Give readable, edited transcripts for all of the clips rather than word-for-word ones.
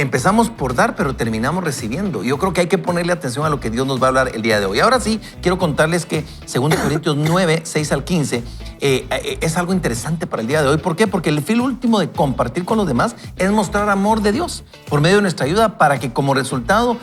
empezamos por dar, pero terminamos recibiendo. Yo creo que hay que ponerle atención a lo que Dios nos va a hablar el día de hoy. Ahora sí, quiero contarles que 2 Corintios 9, 6 al 15 es algo interesante para el día de hoy. ¿Por qué? Porque el fin último de compartir con los demás es mostrar amor de Dios por medio de nuestra ayuda, para que como resultado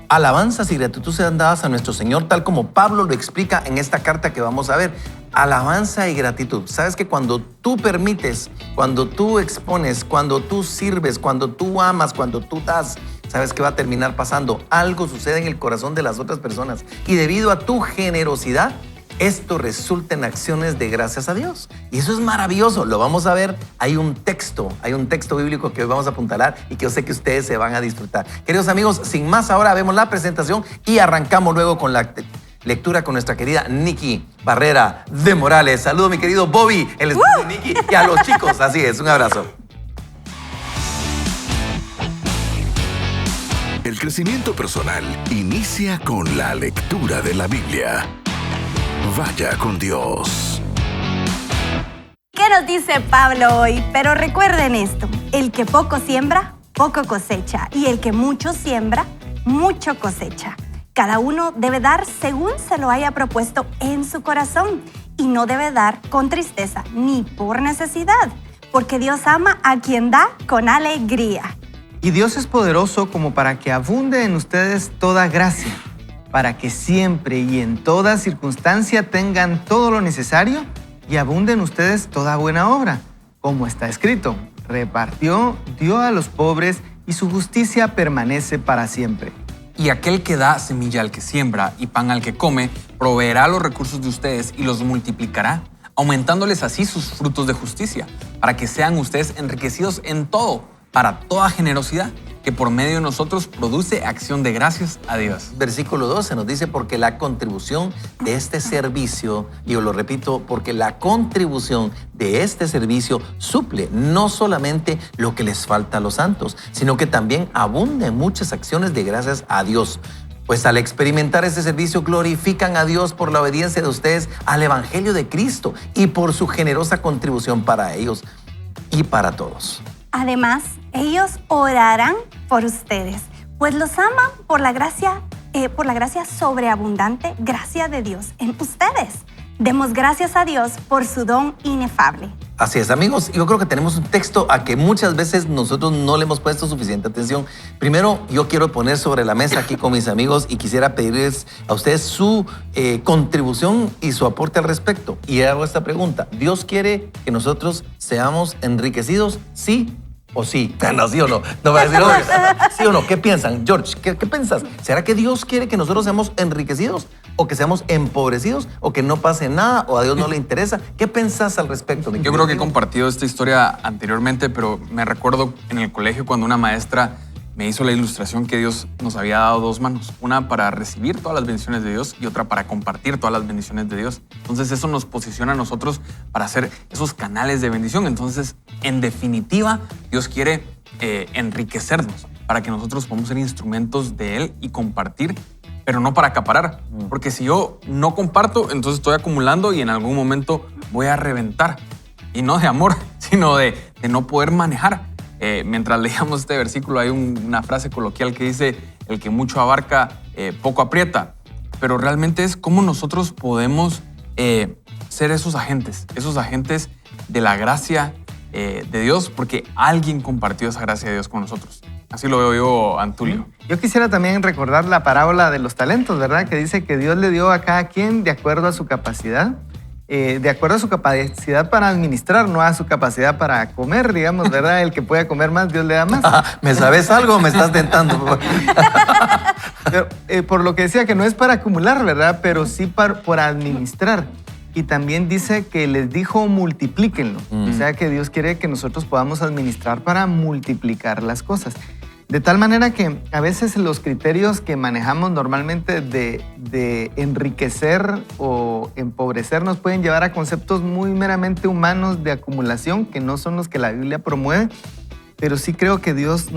alabanzas y gratitud sean dadas a nuestro Señor, tal como Pablo lo explica en esta carta que vamos a ver. Alabanza y gratitud. Sabes que cuando tú permites, cuando tú expones, cuando tú sirves, cuando tú amas, cuando tú das, ¿sabes qué va a terminar pasando? Algo sucede en el corazón de las otras personas. Y debido a tu generosidad, esto resulta en acciones de gracias a Dios. Y eso es maravilloso. Lo vamos a ver. Hay un texto bíblico que hoy vamos a apuntalar y que yo sé que ustedes se van a disfrutar. Queridos amigos, sin más, ahora vemos la presentación y arrancamos luego con la lectura con nuestra querida Nikki Barrera de Morales. Saludo, mi querido Bobby, el esposo de Nikki, y a los chicos. Así es, un abrazo. El crecimiento personal inicia con la lectura de la Biblia. Vaya con Dios. ¿Qué nos dice Pablo hoy? Pero recuerden esto: el que poco siembra, poco cosecha, y el que mucho siembra, mucho cosecha. Cada uno debe dar según se lo haya propuesto en su corazón, y no debe dar con tristeza ni por necesidad, porque Dios ama a quien da con alegría. Y Dios es poderoso como para que abunde en ustedes toda gracia, para que siempre y en toda circunstancia tengan todo lo necesario y abunde en ustedes toda buena obra. Como está escrito: repartió, dio a los pobres, y su justicia permanece para siempre. Y aquel que da semilla al que siembra y pan al que come, proveerá los recursos de ustedes y los multiplicará, aumentándoles así sus frutos de justicia, para que sean ustedes enriquecidos en todo, para toda generosidad, que por medio de nosotros produce acción de gracias a Dios. Versículo 12 nos dice: porque la contribución de este servicio, y yo lo repito, porque la contribución de este servicio suple no solamente lo que les falta a los santos, sino que también abunda en muchas acciones de gracias a Dios. Pues al experimentar este servicio glorifican a Dios por la obediencia de ustedes al Evangelio de Cristo y por su generosa contribución para ellos y para todos. Además, ellos orarán por ustedes, pues los aman por la gracia sobreabundante, gracia de Dios en ustedes. Demos gracias a Dios por su don inefable. Así es, amigos. Yo creo que tenemos un texto a que muchas veces nosotros no le hemos puesto suficiente atención. Primero, yo quiero poner sobre la mesa aquí con mis amigos y quisiera pedirles a ustedes su contribución y su aporte al respecto. Y hago esta pregunta: ¿Dios quiere que nosotros seamos enriquecidos? ¿Sí o sí? No, ¿sí o no? No va a decir, no, ¿sí o no? ¿Qué piensan? George, ¿qué piensas? ¿Será que Dios quiere que nosotros seamos enriquecidos o que seamos empobrecidos o que no pase nada o a Dios no le interesa? ¿Qué pensás al respecto? Yo creo que he compartido esta historia anteriormente, pero me recuerdo en el colegio cuando una maestra me hizo la ilustración que Dios nos había dado 2 manos, una para recibir todas las bendiciones de Dios y otra para compartir todas las bendiciones de Dios. Entonces eso nos posiciona a nosotros para ser esos canales de bendición. Entonces, en definitiva, Dios quiere enriquecernos para que nosotros podamos ser instrumentos de Él y compartir, pero no para acaparar. Porque si yo no comparto, entonces estoy acumulando y en algún momento voy a reventar. Y no de amor, sino de no poder manejar. Mientras leíamos este versículo hay una frase coloquial que dice: el que mucho abarca, poco aprieta. Pero realmente es cómo nosotros podemos ser esos agentes de la gracia de Dios, porque alguien compartió esa gracia de Dios con nosotros. Así lo veo yo, Antulio. Yo quisiera también recordar la parábola de los talentos, ¿verdad? Que dice que Dios le dio a cada quien de acuerdo a su capacidad. De acuerdo a su capacidad para administrar, no a su capacidad para comer, digamos, ¿verdad? El que pueda comer más, Dios le da más. ¿Me sabes algo o me estás tentando? Pero, por lo que decía, que no es para acumular, ¿verdad? Pero sí por administrar. Y también dice que les dijo multiplíquenlo. O sea que Dios quiere que nosotros podamos administrar para multiplicar las cosas. De tal manera que a veces los criterios que manejamos normalmente de enriquecer o empobrecer nos pueden llevar a conceptos muy meramente humanos de acumulación, que no son los que la Biblia promueve, pero sí creo que Dios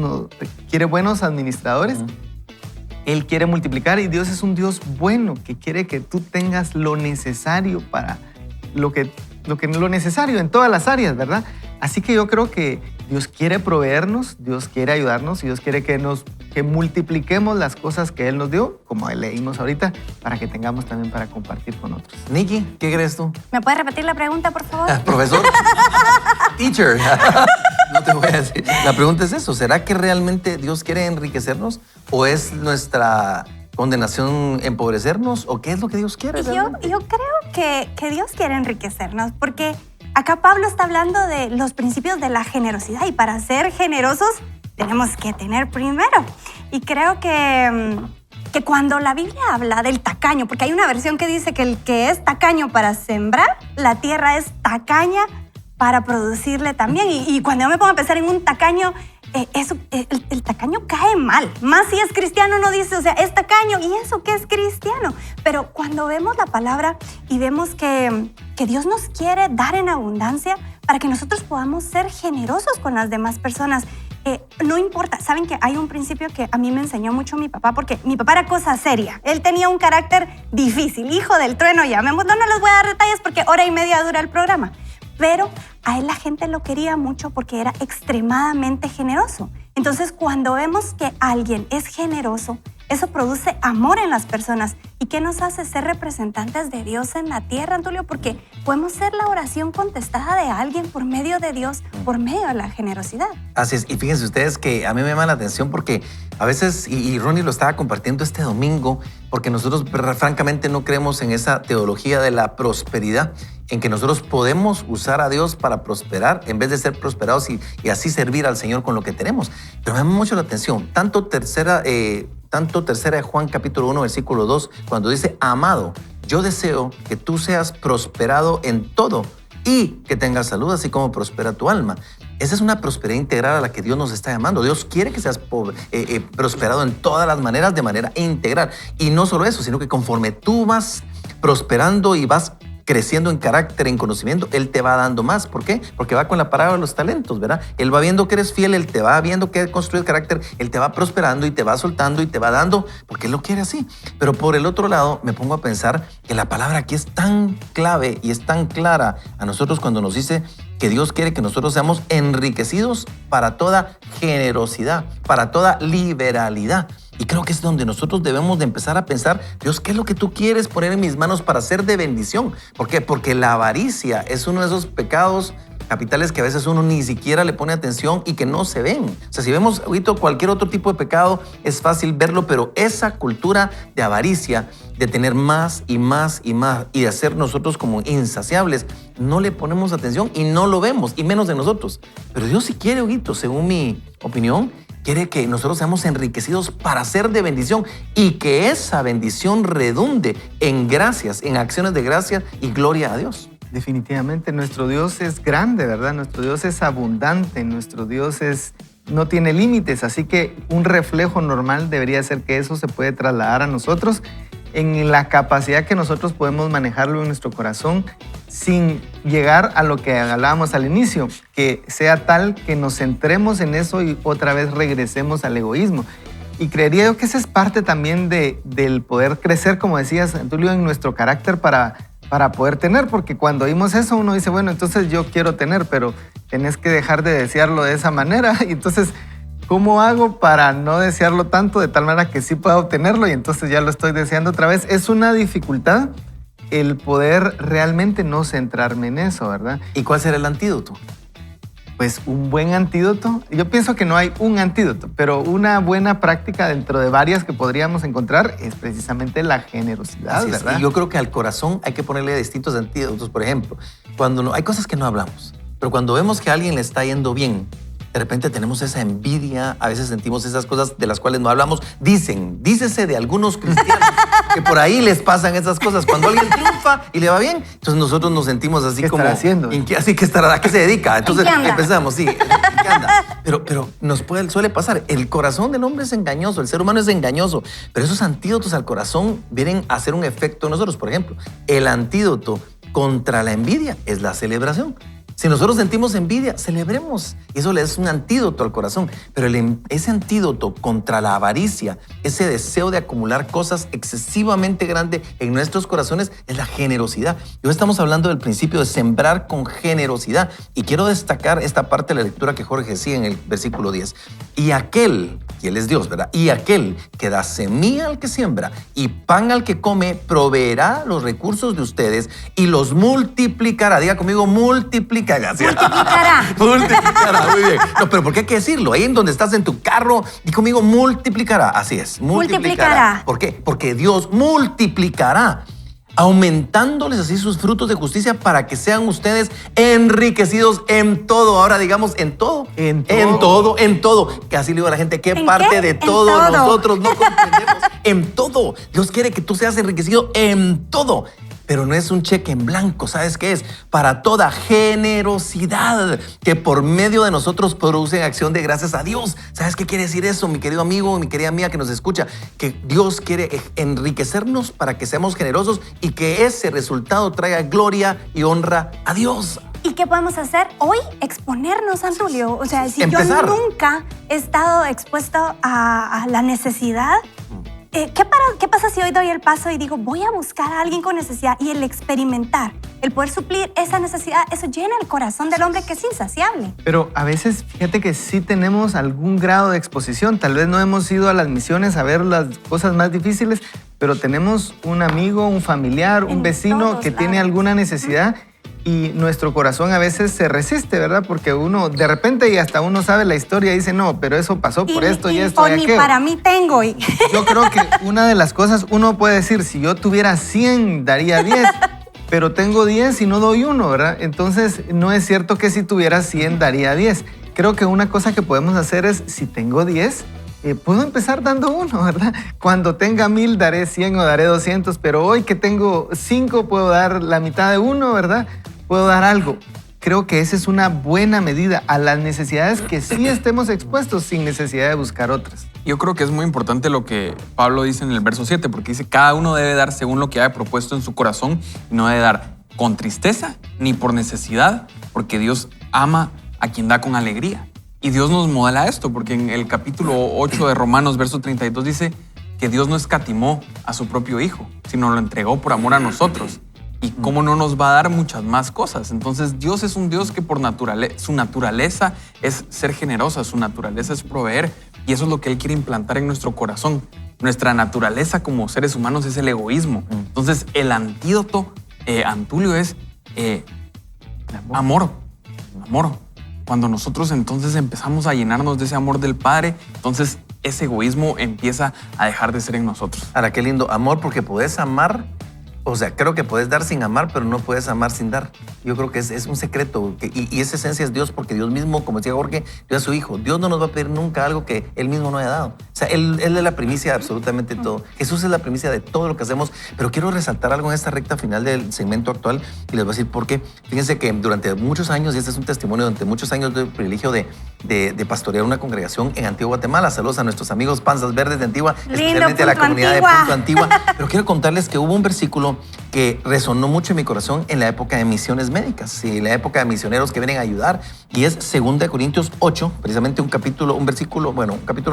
quiere buenos administradores. Él quiere multiplicar y Dios es un Dios bueno que quiere que tú tengas lo necesario para lo necesario en todas las áreas, ¿verdad? Así que yo creo que Dios quiere proveernos, Dios quiere ayudarnos y Dios quiere que multipliquemos las cosas que Él nos dio, como leímos ahorita, para que tengamos también para compartir con otros. Nikki, ¿qué crees tú? ¿Me puedes repetir la pregunta, por favor? Profesor, teacher, no te voy a decir. La pregunta es eso, ¿será que realmente Dios quiere enriquecernos o es nuestra condenación empobrecernos o qué es lo que Dios quiere? Yo creo que Dios quiere enriquecernos porque acá Pablo está hablando de los principios de la generosidad y para ser generosos tenemos que tener primero. Y creo que cuando la Biblia habla del tacaño, porque hay una versión que dice que el que es tacaño para sembrar, la tierra es tacaña para producirle también. Y cuando yo me pongo a pensar en un tacaño, el tacaño cae mal. Más si es cristiano no dice, o sea, es tacaño. ¿Y eso qué es cristiano? Pero cuando vemos la palabra y vemos que Dios nos quiere dar en abundancia para que nosotros podamos ser generosos con las demás personas. No importa, saben que hay un principio que a mí me enseñó mucho mi papá, porque mi papá era cosa seria. Él tenía un carácter difícil, hijo del trueno, llamémoslo. No les voy a dar detalles porque 1:30 dura el programa. Pero a él la gente lo quería mucho porque era extremadamente generoso. Entonces, cuando vemos que alguien es generoso, eso produce amor en las personas. ¿Y qué nos hace ser representantes de Dios en la tierra, Antulio? Porque podemos ser la oración contestada de alguien por medio de Dios, por medio de la generosidad. Así es, y fíjense ustedes que a mí me llama la atención porque a veces, y Ronnie lo estaba compartiendo este domingo, porque nosotros francamente no creemos en esa teología de la prosperidad, en que nosotros podemos usar a Dios para prosperar en vez de ser prosperados y así servir al Señor con lo que tenemos. Pero me llama mucho la atención, tanto tercera de Juan capítulo 1 versículo 2, cuando dice, amado, yo deseo que tú seas prosperado en todo y que tengas salud, así como prospera tu alma. Esa es una prosperidad integral a la que Dios nos está llamando. Dios quiere que seas prosperado en todas las maneras, de manera integral. Y no solo eso, sino que conforme tú vas prosperando y vas creciendo en carácter, en conocimiento, Él te va dando más. ¿Por qué? Porque va con la parábola de los talentos, ¿verdad? Él va viendo que eres fiel, Él te va viendo que construye el carácter, Él te va prosperando y te va soltando y te va dando, porque Él lo quiere así. Pero por el otro lado, me pongo a pensar que la palabra aquí es tan clave y es tan clara a nosotros cuando nos dice que Dios quiere que nosotros seamos enriquecidos para toda generosidad, para toda liberalidad. Y creo que es donde nosotros debemos de empezar a pensar, Dios, ¿qué es lo que tú quieres poner en mis manos para ser de bendición? ¿Por qué? Porque la avaricia es uno de esos pecados capitales que a veces uno ni siquiera le pone atención y que no se ven. O sea, si vemos ahorita cualquier otro tipo de pecado, es fácil verlo, pero esa cultura de avaricia, de tener más y más y más y de hacer nosotros como insaciables, no le ponemos atención y no lo vemos, y menos de nosotros. Pero Dios sí quiere, Huguito, según mi opinión, quiere que nosotros seamos enriquecidos para ser de bendición y que esa bendición redunde en gracias, en acciones de gracia y gloria a Dios. Definitivamente, nuestro Dios es grande, ¿verdad? Nuestro Dios es abundante, nuestro Dios no tiene límites, así que un reflejo normal debería ser que eso se puede trasladar a nosotros en la capacidad que nosotros podemos manejarlo en nuestro corazón sin llegar a lo que hablábamos al inicio, que sea tal que nos centremos en eso y otra vez regresemos al egoísmo. Y creería yo que esa es parte también del poder crecer, como decías, Antulio, en nuestro carácter para poder tener, porque cuando oímos eso uno dice, bueno, entonces yo quiero tener, pero tenés que dejar de desearlo de esa manera. Y entonces, ¿cómo hago para no desearlo tanto de tal manera que sí pueda obtenerlo y entonces ya lo estoy deseando otra vez? Es una dificultad el poder realmente no centrarme en eso, ¿verdad? ¿Y cuál será el antídoto? Pues un buen antídoto, yo pienso que no hay un antídoto, pero una buena práctica dentro de varias que podríamos encontrar es precisamente la generosidad, Así es. ¿verdad? Y yo creo que al corazón hay que ponerle distintos antídotos. Por ejemplo, hay cosas que no hablamos, pero cuando vemos que a alguien le está yendo bien, de repente tenemos esa envidia, a veces sentimos esas cosas de las cuales no hablamos. Dícese de algunos cristianos que por ahí les pasan esas cosas. Cuando alguien triunfa y le va bien, entonces nosotros nos sentimos así ¿Qué como... estará haciendo? Así que estará, ¿a qué se dedica? Entonces ¿En qué anda? empezamos, sí, ¿en qué anda? Pero suele pasar. El corazón del hombre es engañoso, el ser humano es engañoso, pero esos antídotos al corazón vienen a hacer un efecto en nosotros. Por ejemplo, el antídoto contra la envidia es la celebración. Si nosotros sentimos envidia, celebremos. Y eso le es un antídoto al corazón. Pero ese antídoto contra la avaricia, ese deseo de acumular cosas excesivamente grande en nuestros corazones, es la generosidad. Y hoy estamos hablando del principio de sembrar con generosidad. Y quiero destacar esta parte de la lectura que Jorge decía en el versículo 10. Y aquel, y Él es Dios, ¿verdad? Y aquel que da semilla al que siembra y pan al que come, proveerá los recursos de ustedes y los multiplicará. Diga conmigo, multiplicará. Multiplicará. Multiplicará, muy bien. No, pero ¿por qué hay que decirlo? Ahí en donde estás en tu carro, di conmigo, multiplicará. Así es, Multiplicará. ¿Por qué? Porque Dios multiplicará, aumentándoles así sus frutos de justicia para que sean ustedes enriquecidos en todo. Ahora digamos, en todo. En todo. Que así le digo a la gente, ¿qué ¿En parte qué? de En todo todo. nosotros no comprendemos? En todo. Dios quiere que tú seas enriquecido en todo. Pero no es un cheque en blanco, ¿sabes qué es? Para toda generosidad que por medio de nosotros produce acción de gracias a Dios. ¿Sabes qué quiere decir eso, mi querido amigo, mi querida amiga que nos escucha? Que Dios quiere enriquecernos para que seamos generosos y que ese resultado traiga gloria y honra a Dios. ¿Y qué podemos hacer hoy? Exponernos, Antulio. O sea, si Empezar. yo nunca he estado expuesto a la necesidad, ¿qué pasa si hoy doy el paso y digo, voy a buscar a alguien con necesidad? Y el experimentar, el poder suplir esa necesidad, eso llena el corazón del hombre que es insaciable. Pero a veces, fíjate que sí tenemos algún grado de exposición. Tal vez no hemos ido a las misiones a ver las cosas más difíciles, pero tenemos un amigo, un familiar, un En vecino todos que tiene lados. alguna necesidad. Y nuestro corazón a veces se resiste, ¿verdad? Porque uno, de repente, y hasta uno sabe la historia y dice, no, pero eso pasó por esto y esto o y ni aquello. para mí tengo. Yo creo que una de las cosas, uno puede decir, si yo tuviera 100, daría 10, pero tengo 10 y no doy 1, ¿verdad? Entonces, no es cierto que si tuviera 100, daría 10. Creo que una cosa que podemos hacer es, si tengo 10, puedo empezar dando 1, ¿verdad? Cuando tenga 1000, daré 100 o daré 200, pero hoy que tengo 5, puedo dar la mitad de 1, ¿verdad? Puedo dar algo. Creo que esa es una buena medida a las necesidades que sí estemos expuestos sin necesidad de buscar otras. Yo creo que es muy importante lo que Pablo dice en el verso 7, porque dice, cada uno debe dar según lo que haya propuesto en su corazón y no debe dar con tristeza ni por necesidad, porque Dios ama a quien da con alegría. Y Dios nos modela esto, porque en el capítulo 8 de Romanos, verso 32, dice que Dios no escatimó a su propio Hijo, sino lo entregó por amor a nosotros. ¿Y cómo no nos va a dar muchas más cosas? Entonces, Dios es un Dios que por su naturaleza es ser generosa, su naturaleza es proveer. Y eso es lo que Él quiere implantar en nuestro corazón. Nuestra naturaleza como seres humanos es el egoísmo. Entonces, el antídoto, Antulio, es amor. Amor. Cuando nosotros entonces empezamos a llenarnos de ese amor del Padre, entonces ese egoísmo empieza a dejar de ser en nosotros. Ahora, qué lindo. Amor, porque puedes amar. O sea, creo que puedes dar sin amar, pero no puedes amar sin dar. Yo creo que es un secreto. Y esa esencia es Dios, porque Dios mismo, como decía Jorge, dio a su Hijo. Dios no nos va a pedir nunca algo que Él mismo no haya dado. O sea, Él es la primicia de absolutamente todo. Jesús es la primicia de todo lo que hacemos. Pero quiero resaltar algo en esta recta final del segmento actual y les voy a decir por qué. Fíjense que durante muchos años, y este es un testimonio, durante muchos años tuve el privilegio de pastorear una congregación en Antigua, Guatemala. Saludos a nuestros amigos Panzas Verdes de Antigua, especialmente a la Punto comunidad Antigua. de Punto Antigua. Pero quiero contarles que hubo un versículo que resonó mucho en mi corazón en la época de misiones médicas, y la época de misioneros que vienen a ayudar, y es 2 Corintios 8, precisamente un capítulo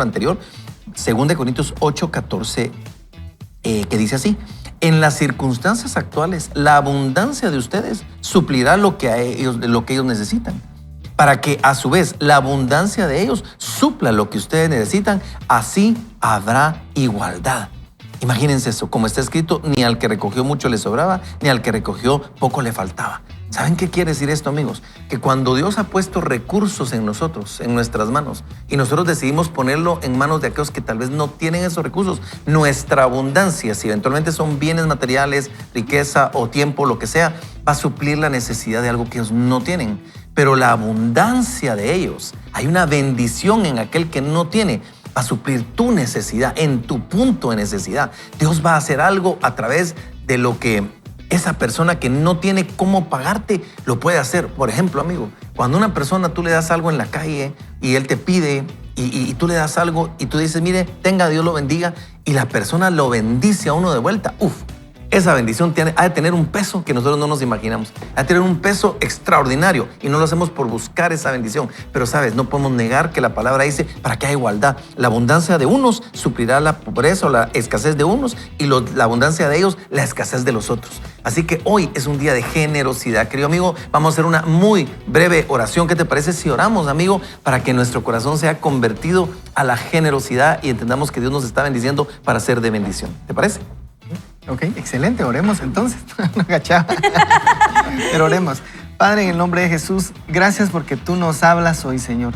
anterior, 2 Corintios 8, 14, que dice así: en las circunstancias actuales, la abundancia de ustedes suplirá lo que ellos necesitan, para que a su vez la abundancia de ellos supla lo que ustedes necesitan, así habrá igualdad. Imagínense eso, como está escrito, ni al que recogió mucho le sobraba, ni al que recogió poco le faltaba. ¿Saben qué quiere decir esto, amigos? Que cuando Dios ha puesto recursos en nosotros, en nuestras manos, y nosotros decidimos ponerlo en manos de aquellos que tal vez no tienen esos recursos, nuestra abundancia, si eventualmente son bienes materiales, riqueza o tiempo, lo que sea, va a suplir la necesidad de algo que ellos no tienen. Pero la abundancia de ellos, hay una bendición en aquel que no tiene, va a suplir tu necesidad, en tu punto de necesidad. Dios va a hacer algo a través de lo que esa persona que no tiene cómo pagarte lo puede hacer. Por ejemplo, amigo, cuando a una persona tú le das algo en la calle y él te pide y tú le das algo y tú dices, mire, tenga, Dios lo bendiga, y la persona lo bendice a uno de vuelta. esa bendición ha de tener un peso que nosotros no nos imaginamos. Ha de tener un peso extraordinario y no lo hacemos por buscar esa bendición. Pero, ¿sabes? No podemos negar que la palabra dice para que haya igualdad. La abundancia de unos suplirá la pobreza o la escasez de unos y la abundancia de ellos la escasez de los otros. Así que hoy es un día de generosidad. Querido amigo, vamos a hacer una muy breve oración. ¿Qué te parece si oramos, amigo, para que nuestro corazón sea convertido a la generosidad y entendamos que Dios nos está bendiciendo para ser de bendición? ¿Te parece? Ok, excelente. Oremos entonces. No agachaba. Pero oremos. Padre, en el nombre de Jesús, gracias porque tú nos hablas hoy, Señor.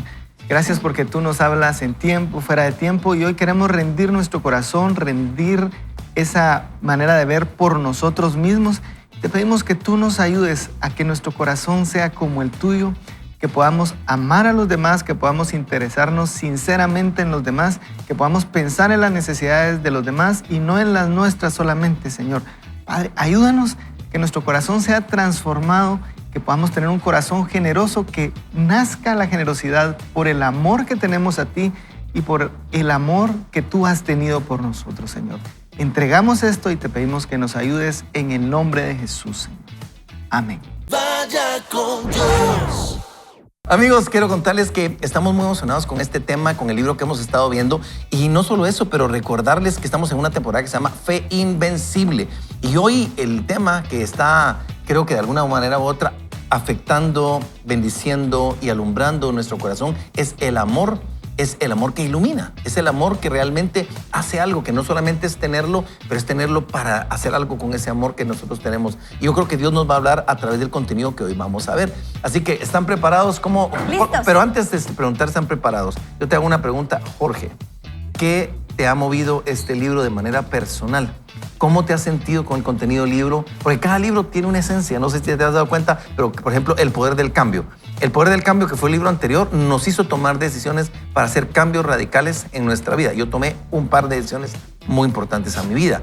Gracias porque tú nos hablas en tiempo, fuera de tiempo, y hoy queremos rendir nuestro corazón, rendir esa manera de ver por nosotros mismos. Te pedimos que tú nos ayudes a que nuestro corazón sea como el tuyo, que podamos amar a los demás, que podamos interesarnos sinceramente en los demás, que podamos pensar en las necesidades de los demás y no en las nuestras solamente, Señor. Padre, ayúdanos que nuestro corazón sea transformado, que podamos tener un corazón generoso, que nazca la generosidad por el amor que tenemos a ti y por el amor que tú has tenido por nosotros, Señor. Entregamos esto y te pedimos que nos ayudes en el nombre de Jesús, Señor. Amén. Vaya con Dios. Amigos, quiero contarles que estamos muy emocionados con este tema, con el libro que hemos estado viendo. Y no solo eso, pero recordarles que estamos en una temporada que se llama Fe Invencible. Y hoy el tema que está, creo que de alguna manera u otra, afectando, bendiciendo y alumbrando nuestro corazón es el amor. Es el amor que ilumina, es el amor que realmente hace algo, que no solamente es tenerlo, pero es tenerlo para hacer algo con ese amor que nosotros tenemos. Y yo creo que Dios nos va a hablar a través del contenido que hoy vamos a ver. Así que, ¿están preparados? ¿Cómo? ¡Listos! Pero antes de preguntar, ¿están preparados? Yo te hago una pregunta, Jorge. ¿Qué te ha movido este libro de manera personal? ¿Cómo te has sentido con el contenido del libro? Porque cada libro tiene una esencia, no sé si te has dado cuenta, pero por ejemplo, El Poder del Cambio. El Poder del Cambio, que fue el libro anterior, nos hizo tomar decisiones para hacer cambios radicales en nuestra vida. Yo tomé un par de decisiones muy importantes a mi vida.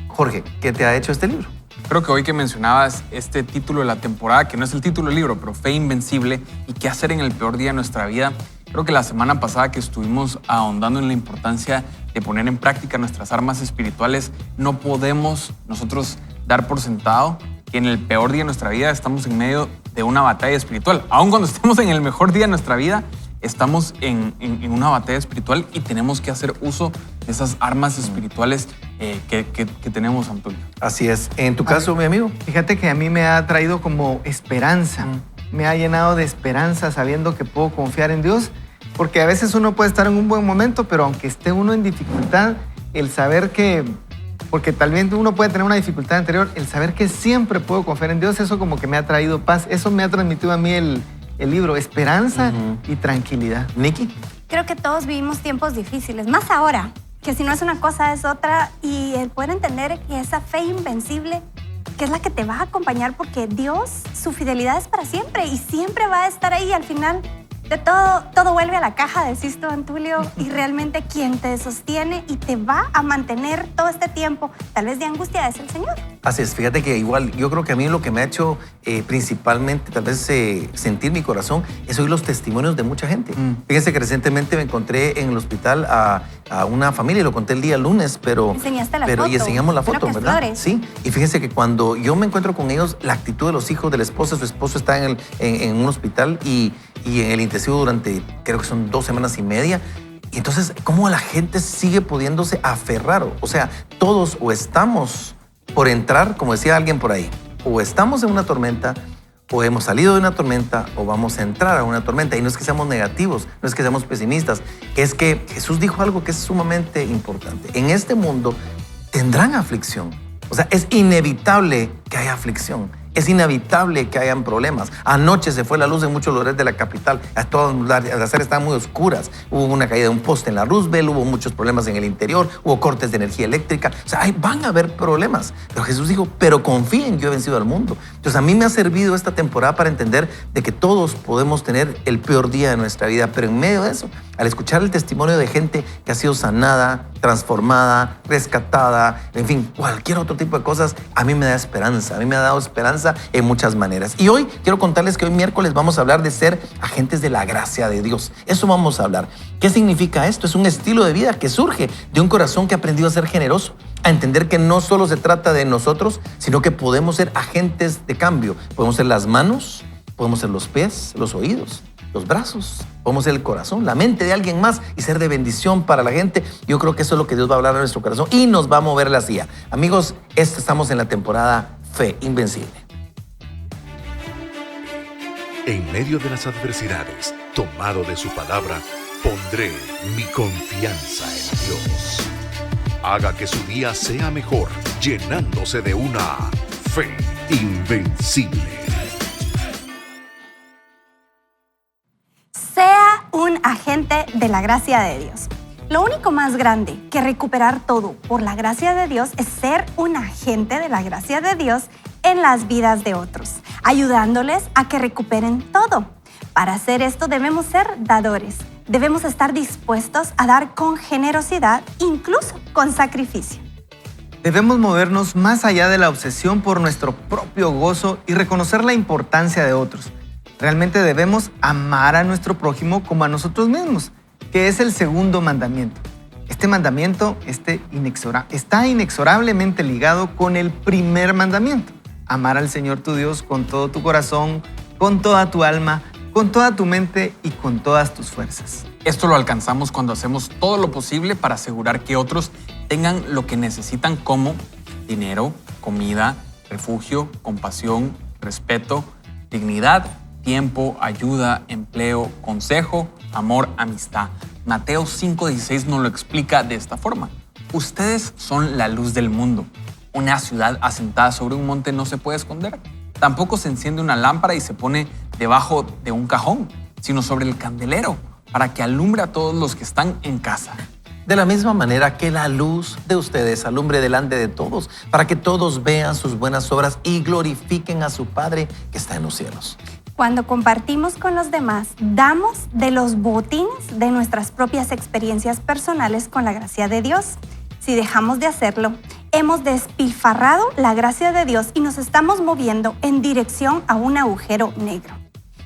Jorge, ¿qué te ha hecho este libro? Creo que hoy que mencionabas este título de la temporada, que no es el título del libro, pero Fe Invencible y qué hacer en el peor día de nuestra vida, creo que la semana pasada que estuvimos ahondando en la importancia de poner en práctica nuestras armas espirituales, no podemos nosotros dar por sentado que en el peor día de nuestra vida estamos en medio de una batalla espiritual. Aun cuando estemos en el mejor día de nuestra vida, estamos en una batalla espiritual y tenemos que hacer uso de esas armas espirituales que tenemos, Antonio. Así es. En tu caso, mi amigo. Fíjate que a mí me ha traído como esperanza. Me ha llenado de esperanza sabiendo que puedo confiar en Dios, porque a veces uno puede estar en un buen momento, pero aunque esté uno en dificultad, el saber que, porque tal vez uno puede tener una dificultad anterior, el saber que siempre puedo confiar en Dios, eso como que me ha traído paz. Eso me ha transmitido a mí el libro, esperanza y tranquilidad. Nikki. Creo que todos vivimos tiempos difíciles, más ahora, que si no es una cosa es otra, y el poder entender que esa fe invencible, que es la que te va a acompañar, porque Dios, su fidelidad es para siempre y siempre va a estar ahí. Al final de todo vuelve a la caja, decís tú, Antulio, y realmente quien te sostiene y te va a mantener todo este tiempo, tal vez de angustia, es el Señor. Así es, fíjate que igual yo creo que a mí lo que me ha hecho principalmente tal vez sentir mi corazón es oír los testimonios de mucha gente. Fíjense que recientemente me encontré en el hospital a una familia, y lo conté el día lunes, pero... Enseñaste la foto. Y enseñamos la Creo foto, que ¿verdad? flores. Sí, y fíjense que cuando yo me encuentro con ellos, la actitud de los hijos, de la esposa, su esposo está en un hospital y en el intensivo durante, creo que son 2 semanas y media. Y entonces, ¿cómo la gente sigue pudiéndose aferrar? O sea, todos o estamos por entrar, como decía alguien por ahí, o estamos en una tormenta, o hemos salido de una tormenta, o vamos a entrar a una tormenta. Y no es que seamos negativos, no es que seamos pesimistas, es que Jesús dijo algo que es sumamente importante. En este mundo tendrán aflicción. O sea, es inevitable que haya aflicción. Es inevitable que hayan problemas. Anoche se fue la luz en muchos lugares de la capital. Todas las áreas estaban muy oscuras. Hubo una caída de un poste en la Roosevelt, hubo muchos problemas en el interior, hubo cortes de energía eléctrica. O sea, van a haber problemas. Pero Jesús dijo, pero confíen, yo he vencido al mundo. Entonces, a mí me ha servido esta temporada para entender de que todos podemos tener el peor día de nuestra vida. Pero en medio de eso, al escuchar el testimonio de gente que ha sido sanada, transformada, rescatada, en fin, cualquier otro tipo de cosas, a mí me da esperanza. A mí me ha dado esperanza en muchas maneras. Y hoy quiero contarles que hoy miércoles vamos a hablar de ser agentes de la gracia de Dios. Eso vamos a hablar. ¿Qué significa esto? Es un estilo de vida que surge de un corazón que ha aprendido a ser generoso, a entender que no solo se trata de nosotros, sino que podemos ser agentes de cambio. Podemos ser las manos, podemos ser los pies, los oídos, los brazos, podemos ser el corazón, la mente de alguien más y ser de bendición para la gente. Yo creo que eso es lo que Dios va a hablar a nuestro corazón y nos va a mover la silla. Amigos, estamos en la temporada Fe Invencible. En medio de las adversidades, tomado de su palabra, pondré mi confianza en Dios. Haga que su día sea mejor, llenándose de una fe invencible. Sea un agente de la gracia de Dios. Lo único más grande que recuperar todo por la gracia de Dios es ser un agente de la gracia de Dios en las vidas de otros, ayudándoles a que recuperen todo. Para hacer esto debemos ser dadores. Debemos estar dispuestos a dar con generosidad, incluso con sacrificio. Debemos movernos más allá de la obsesión por nuestro propio gozo y reconocer la importancia de otros. Realmente debemos amar a nuestro prójimo como a nosotros mismos, que es el segundo mandamiento. Este mandamiento está inexorablemente ligado con el primer mandamiento. Amar al Señor tu Dios con todo tu corazón, con toda tu alma, con toda tu mente y con todas tus fuerzas. Esto lo alcanzamos cuando hacemos todo lo posible para asegurar que otros tengan lo que necesitan como dinero, comida, refugio, compasión, respeto, dignidad, tiempo, ayuda, empleo, consejo, amor, amistad. Mateo 5:16 nos lo explica de esta forma. Ustedes son la luz del mundo. Una ciudad asentada sobre un monte no se puede esconder. Tampoco se enciende una lámpara y se pone debajo de un cajón, sino sobre el candelero, para que alumbre a todos los que están en casa. De la misma manera que la luz de ustedes alumbre delante de todos, para que todos vean sus buenas obras y glorifiquen a su Padre que está en los cielos. Cuando compartimos con los demás, damos de los botines de nuestras propias experiencias personales con la gracia de Dios. Si dejamos de hacerlo, hemos despilfarrado la gracia de Dios y nos estamos moviendo en dirección a un agujero negro.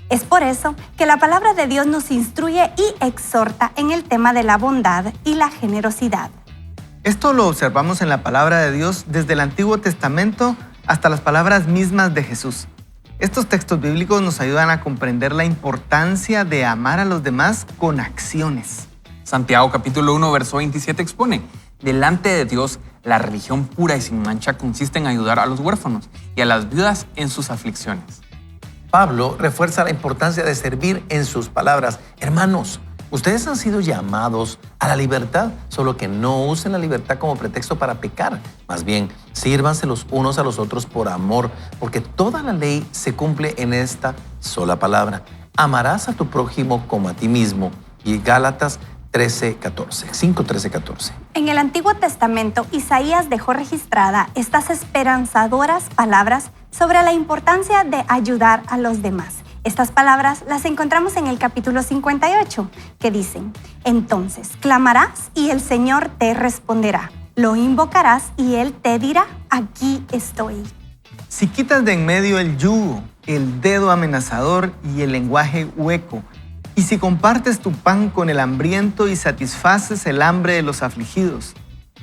Es por eso que la palabra de Dios nos instruye y exhorta en el tema de la bondad y la generosidad. Esto lo observamos en la palabra de Dios desde el Antiguo Testamento hasta las palabras mismas de Jesús. Estos textos bíblicos nos ayudan a comprender la importancia de amar a los demás con acciones. Santiago capítulo 1, verso 27 expone: delante de Dios, la religión pura y sin mancha consiste en ayudar a los huérfanos y a las viudas en sus aflicciones. Pablo refuerza la importancia de servir en sus palabras. Hermanos, ustedes han sido llamados a la libertad, solo que no usen la libertad como pretexto para pecar. Más bien, sírvanse los unos a los otros por amor, porque toda la ley se cumple en esta sola palabra. Amarás a tu prójimo como a ti mismo. Y Gálatas 5:13-14. En el Antiguo Testamento, Isaías dejó registrada estas esperanzadoras palabras sobre la importancia de ayudar a los demás. Estas palabras las encontramos en el capítulo 58, que dicen: entonces clamarás y el Señor te responderá. Lo invocarás y Él te dirá: aquí estoy. Si quitas de en medio el yugo, el dedo amenazador y el lenguaje hueco, y si compartes tu pan con el hambriento y satisfaces el hambre de los afligidos,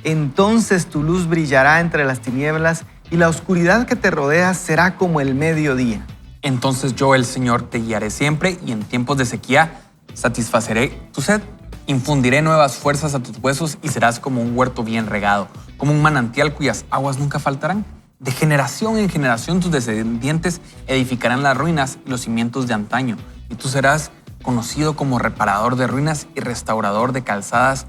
entonces tu luz brillará entre las tinieblas y la oscuridad que te rodea será como el mediodía. Entonces yo, el Señor, te guiaré siempre y en tiempos de sequía satisfaceré tu sed. Infundiré nuevas fuerzas a tus huesos y serás como un huerto bien regado, como un manantial cuyas aguas nunca faltarán. De generación en generación tus descendientes edificarán las ruinas y los cimientos de antaño, y tú serás conocido como reparador de ruinas y restaurador de calzadas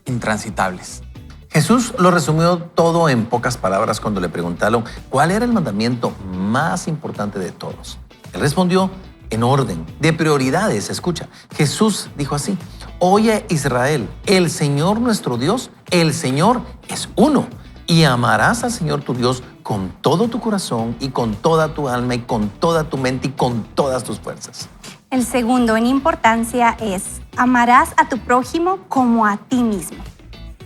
intransitables. Jesús lo resumió todo en pocas palabras cuando le preguntaron cuál era el mandamiento más importante de todos. Él respondió en orden de prioridades. Escucha, Jesús dijo así: oye Israel, el Señor nuestro Dios, el Señor es uno, y amarás al Señor tu Dios con todo tu corazón y con toda tu alma y con toda tu mente y con todas tus fuerzas. El segundo en importancia es: amarás a tu prójimo como a ti mismo.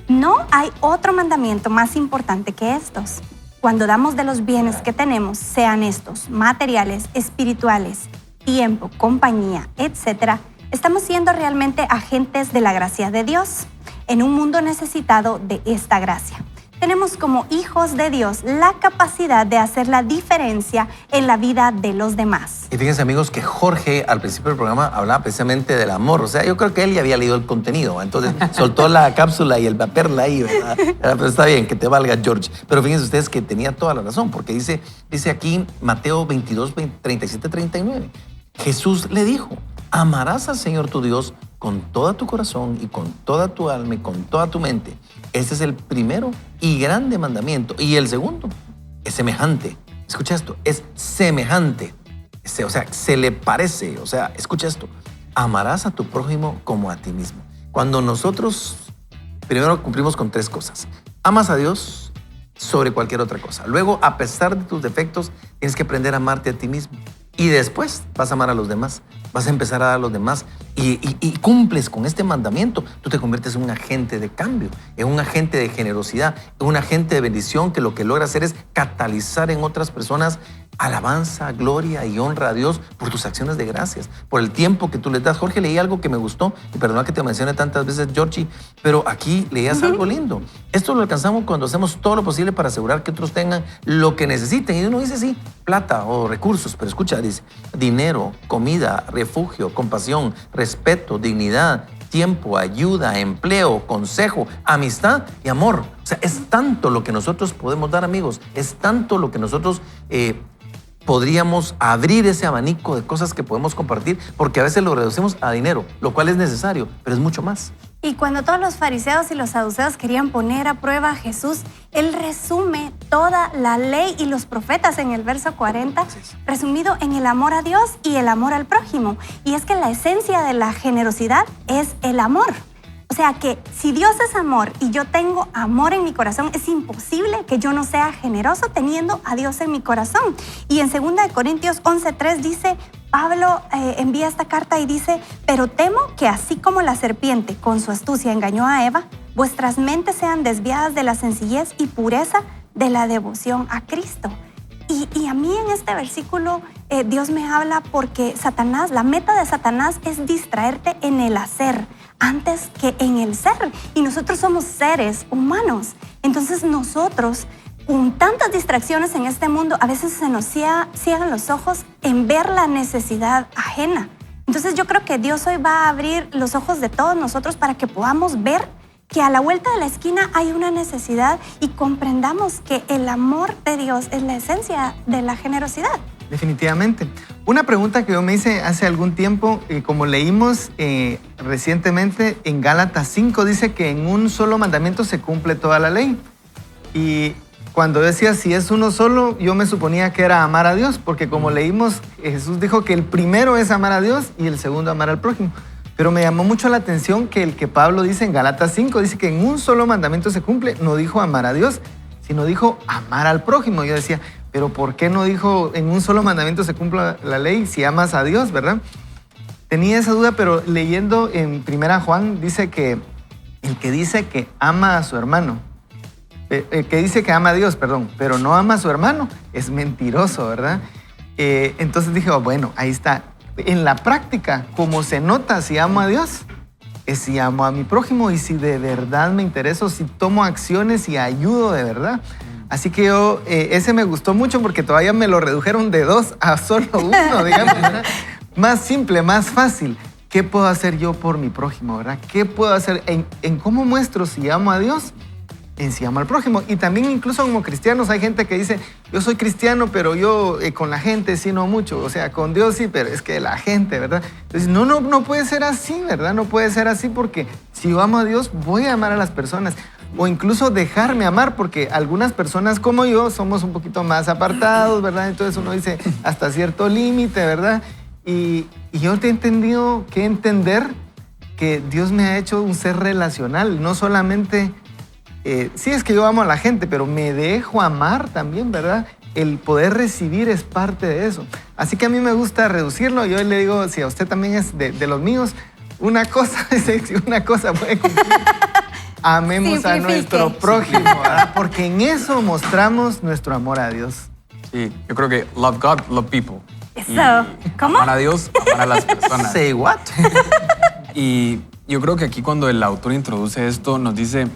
No hay otro mandamiento más importante que estos. Cuando damos de los bienes que tenemos, sean estos materiales, espirituales, tiempo, compañía, etc., estamos siendo realmente agentes de la gracia de Dios en un mundo necesitado de esta gracia. tenemos como hijos de Dios la capacidad de hacer la diferencia en la vida de los demás. Y fíjense, amigos, que Jorge al principio del programa hablaba precisamente del amor. O sea, yo creo que él ya había leído el contenido. Entonces soltó la cápsula y la perla ahí, ¿verdad? Pero está bien, que te valga, George. Pero fíjense ustedes que tenía toda la razón, porque dice aquí Mateo 22, 37, 39. Jesús le dijo, amarás al Señor tu Dios con todo tu corazón y con toda tu alma y con toda tu mente. Ese es el primero y grande mandamiento. Y el segundo es semejante. Escucha esto, es semejante. O sea, se le parece. O sea, escucha esto. Amarás a tu prójimo como a ti mismo. Cuando nosotros primero cumplimos con 3 cosas. Amas a Dios sobre cualquier otra cosa. Luego, a pesar de tus defectos, tienes que aprender a amarte a ti mismo. Y después vas a amar a los demás. Vas a empezar a dar a los demás y cumples con este mandamiento. Tú te conviertes en un agente de cambio, en un agente de generosidad, en un agente de bendición que lo que logra hacer es catalizar en otras personas alabanza, gloria y honra a Dios por tus acciones de gracias, por el tiempo que tú les das. Jorge, leí algo que me gustó, y perdona que te mencione tantas veces, Georgie, pero aquí leías algo lindo. Esto lo alcanzamos cuando hacemos todo lo posible para asegurar que otros tengan lo que necesiten. Y uno dice, sí, plata o recursos, pero escucha, dice, dinero, comida, refugio, compasión, respeto, dignidad, tiempo, ayuda, empleo, consejo, amistad y amor. O sea, es tanto lo que nosotros podemos dar, amigos. Es tanto lo que nosotros podríamos abrir ese abanico de cosas que podemos compartir, porque a veces lo reducimos a dinero, lo cual es necesario, pero es mucho más. Y cuando todos los fariseos y los saduceos querían poner a prueba a Jesús, él resume toda la ley y los profetas en el verso 40, resumido en el amor a Dios y el amor al prójimo. Y es que la esencia de la generosidad es el amor. O sea que si Dios es amor y yo tengo amor en mi corazón, es imposible que yo no sea generoso teniendo a Dios en mi corazón. Y en 2 Corintios 11:3 dice, Pablo envía esta carta y dice, pero temo que así como la serpiente con su astucia engañó a Eva, vuestras mentes sean desviadas de la sencillez y pureza de la devoción a Cristo. Y a mí en este versículo Dios me habla porque Satanás, la meta de Satanás es distraerte en el hacer antes que en el ser. Y nosotros somos seres humanos. Entonces nosotros, con tantas distracciones en este mundo, a veces se nos ciegan los ojos en ver la necesidad ajena. Entonces yo creo que Dios hoy va a abrir los ojos de todos nosotros para que podamos ver que a la vuelta de la esquina hay una necesidad y comprendamos que el amor de Dios es la esencia de la generosidad. Definitivamente. Una pregunta que yo me hice hace algún tiempo, como leímos recientemente en Gálatas 5, dice que en un solo mandamiento se cumple toda la ley. Y cuando decía si es uno solo, yo me suponía que era amar a Dios, porque como leímos, Jesús dijo que el primero es amar a Dios y el segundo amar al prójimo. Pero me llamó mucho la atención que el que Pablo dice en Gálatas 5, dice que en un solo mandamiento se cumple, no dijo amar a Dios, sino dijo amar al prójimo. Yo decía, pero ¿por qué no dijo en un solo mandamiento se cumple la ley si amas a Dios, verdad? Tenía esa duda, pero leyendo en 1 Juan dice que el que dice que ama a su hermano, que dice que ama a Dios, perdón, pero no ama a su hermano, es mentiroso, ¿verdad? Entonces dije, oh, bueno, ahí está. En la práctica, como se nota si amo a Dios, es si amo a mi prójimo y si de verdad me intereso, si tomo acciones y ayudo de verdad. Así que yo, ese me gustó mucho porque todavía me lo redujeron de 2 a solo 1, digamos, ¿verdad? Más simple, más fácil. ¿Qué puedo hacer yo por mi prójimo, verdad? ¿Qué puedo hacer en cómo muestro si amo a Dios? En si amo al prójimo. Y también incluso como cristianos hay gente que dice, yo soy cristiano, pero yo con la gente sí no mucho. O sea, con Dios sí, pero es que la gente, ¿verdad? Entonces, no puede ser así, ¿verdad? No puede ser así porque si yo amo a Dios, voy a amar a las personas. O incluso dejarme amar, porque algunas personas como yo somos un poquito más apartados, ¿verdad? Entonces uno dice hasta cierto límite, ¿verdad? Y yo he entendido que entender que Dios me ha hecho un ser relacional, no solamente... sí es que yo amo a la gente, pero me dejo amar también, ¿verdad? El poder recibir es parte de eso. Así que a mí me gusta reducirlo. Yo le digo, si a usted también es de los míos, una cosa puede cumplir. Amemos a nuestro prójimo, ¿verdad? Porque en eso mostramos nuestro amor a Dios. Sí, yo creo que love God, love people. Eso. ¿Cómo? Amar a Dios, amar a las personas. Say what? Y yo creo que aquí cuando el autor introduce esto, nos dice,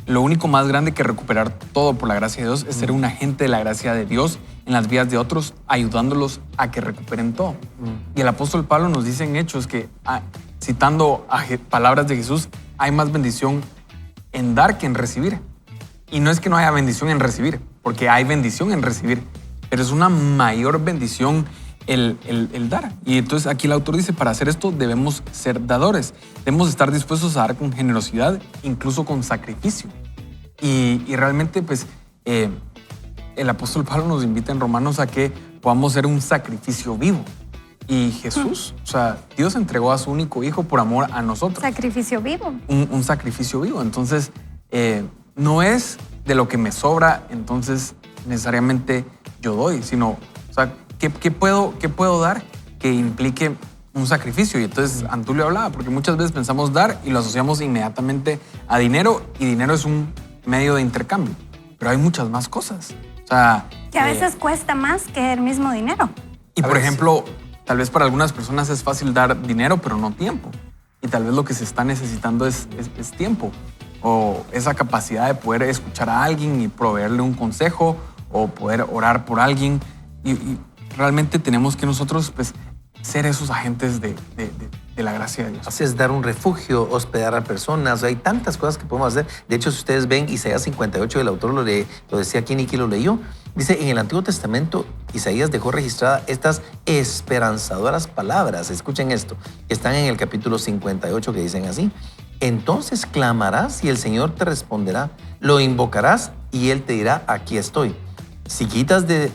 lo único más grande que recuperar todo por la gracia de Dios es ser un agente de la gracia de Dios en las vidas de otros, ayudándolos a que recuperen todo. Y el apóstol Pablo nos dice en Hechos que, citando palabras de Jesús, hay más bendición en dar que en recibir. Y no es que no haya bendición en recibir, porque hay bendición en recibir, pero es una mayor bendición el dar. Y entonces aquí el autor dice, para hacer esto debemos ser dadores. Debemos estar dispuestos a dar con generosidad, incluso con sacrificio. Y realmente, pues, el apóstol Pablo nos invita en Romanos a que podamos ser un sacrificio vivo. Y Jesús, o sea, Dios entregó a su único hijo por amor a nosotros. Sacrificio vivo. Un sacrificio vivo. Entonces, no es de lo que me sobra, entonces necesariamente yo doy, sino, o sea, ¿qué puedo dar que implique un sacrificio? Y entonces Antulio hablaba, porque muchas veces pensamos dar y lo asociamos inmediatamente a dinero, y dinero es un medio de intercambio. Pero hay muchas más cosas. O sea, Que a veces cuesta más que el mismo dinero. y por ejemplo, tal vez para algunas personas es fácil dar dinero, pero no tiempo. Y tal vez lo que se está necesitando es tiempo, o esa capacidad de poder escuchar a alguien y proveerle un consejo, o poder orar por alguien. Y realmente tenemos que nosotros, pues, ser esos agentes de la gracia de Dios. Así es, dar un refugio, hospedar a personas. Hay tantas cosas que podemos hacer. De hecho, si ustedes ven Isaías 58, el autor lo decía aquí, Nicky lo leyó. Dice, en el Antiguo Testamento, Isaías dejó registradas estas esperanzadoras palabras. Escuchen esto, que están en el capítulo 58, que dicen así. Entonces clamarás y el Señor te responderá. Lo invocarás y Él te dirá, aquí estoy. Si quitas de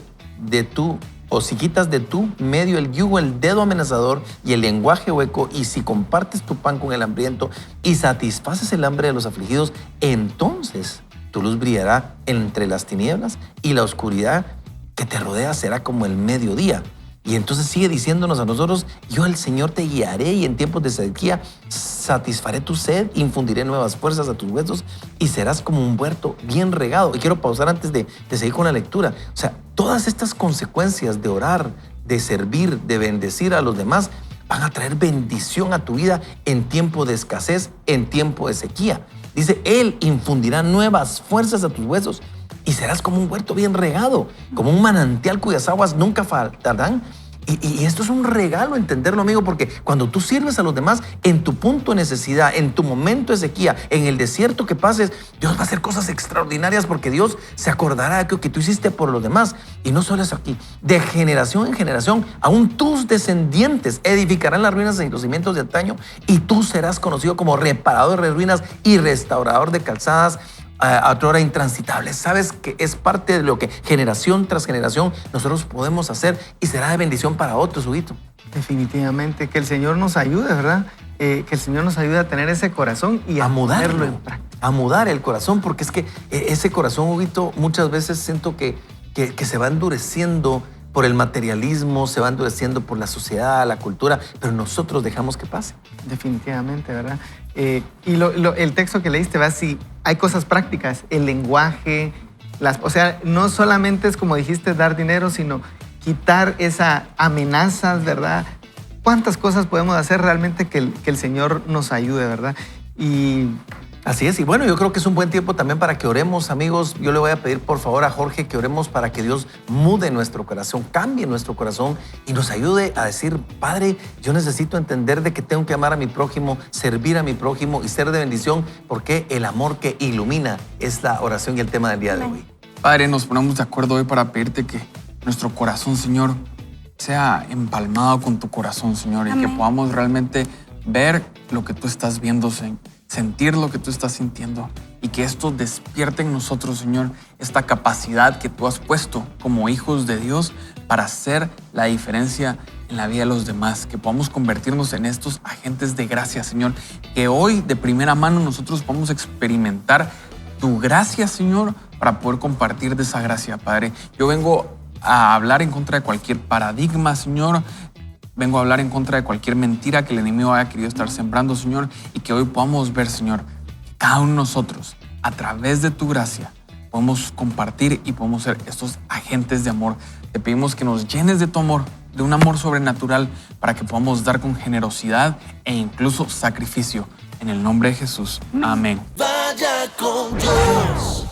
tu medio el yugo, el dedo amenazador y el lenguaje hueco, y si compartes tu pan con el hambriento y satisfaces el hambre de los afligidos, entonces tu luz brillará entre las tinieblas y la oscuridad que te rodea será como el mediodía. Y entonces sigue diciéndonos a nosotros, yo el Señor te guiaré y en tiempos de sequía satisfaré tu sed, infundiré nuevas fuerzas a tus huesos y serás como un huerto bien regado. Y quiero pausar antes de seguir con la lectura. O sea, todas estas consecuencias de orar, de servir, de bendecir a los demás, van a traer bendición a tu vida en tiempo de escasez, en tiempo de sequía. Dice, Él infundirá nuevas fuerzas a tus huesos y serás como un huerto bien regado, como un manantial cuyas aguas nunca faltarán. Y esto es un regalo, entenderlo, amigo, porque cuando tú sirves a los demás en tu punto de necesidad, en tu momento de sequía, en el desierto que pases, Dios va a hacer cosas extraordinarias, porque Dios se acordará de lo que tú hiciste por los demás. Y no solo eso aquí, de generación en generación, aún tus descendientes edificarán las ruinas y los cimientos de antaño, y tú serás conocido como reparador de ruinas y restaurador de calzadas a otra hora intransitable. Sabes que es parte de lo que generación tras generación nosotros podemos hacer, y será de bendición para otros, Huguito. Definitivamente, que el Señor nos ayude, ¿verdad? Que el Señor nos ayude a tener ese corazón y a ponerlo en práctica. A mudar el corazón, porque es que ese corazón, Huguito, muchas veces siento que se va endureciendo por el materialismo, se va endureciendo por la sociedad, la cultura, pero nosotros dejamos que pase. Definitivamente, ¿verdad? Y el texto que leíste, ¿verdad? Sí, hay cosas prácticas, el lenguaje, o sea, no solamente es como dijiste dar dinero, sino quitar esas amenazas, ¿verdad? ¿Cuántas cosas podemos hacer realmente que el Señor nos ayude, ¿verdad? Y así es, y bueno, yo creo que es un buen tiempo también para que oremos, amigos. Yo le voy a pedir por favor a Jorge que oremos para que Dios mude nuestro corazón, cambie nuestro corazón y nos ayude a decir, Padre, yo necesito entender de que tengo que amar a mi prójimo, servir a mi prójimo y ser de bendición, porque el amor que ilumina es la oración y el tema del día de hoy. Padre, nos ponemos de acuerdo hoy para pedirte que nuestro corazón, Señor, sea empalmado con tu corazón, Señor, y que podamos realmente ver lo que tú estás viendo, sentir lo que tú estás sintiendo, y que esto despierte en nosotros, Señor, esta capacidad que tú has puesto como hijos de Dios para hacer la diferencia en la vida de los demás, que podamos convertirnos en estos agentes de gracia, Señor, que hoy de primera mano nosotros podamos experimentar tu gracia, Señor, para poder compartir de esa gracia, Padre. Yo vengo a hablar en contra de cualquier paradigma, Señor. Vengo a hablar en contra de cualquier mentira que el enemigo haya querido estar sembrando, Señor, y que hoy podamos ver, Señor, que cada uno de nosotros, a través de tu gracia, podemos compartir y podemos ser estos agentes de amor. Te pedimos que nos llenes de tu amor, de un amor sobrenatural, para que podamos dar con generosidad e incluso sacrificio. En el nombre de Jesús. Amén. Vaya con Dios.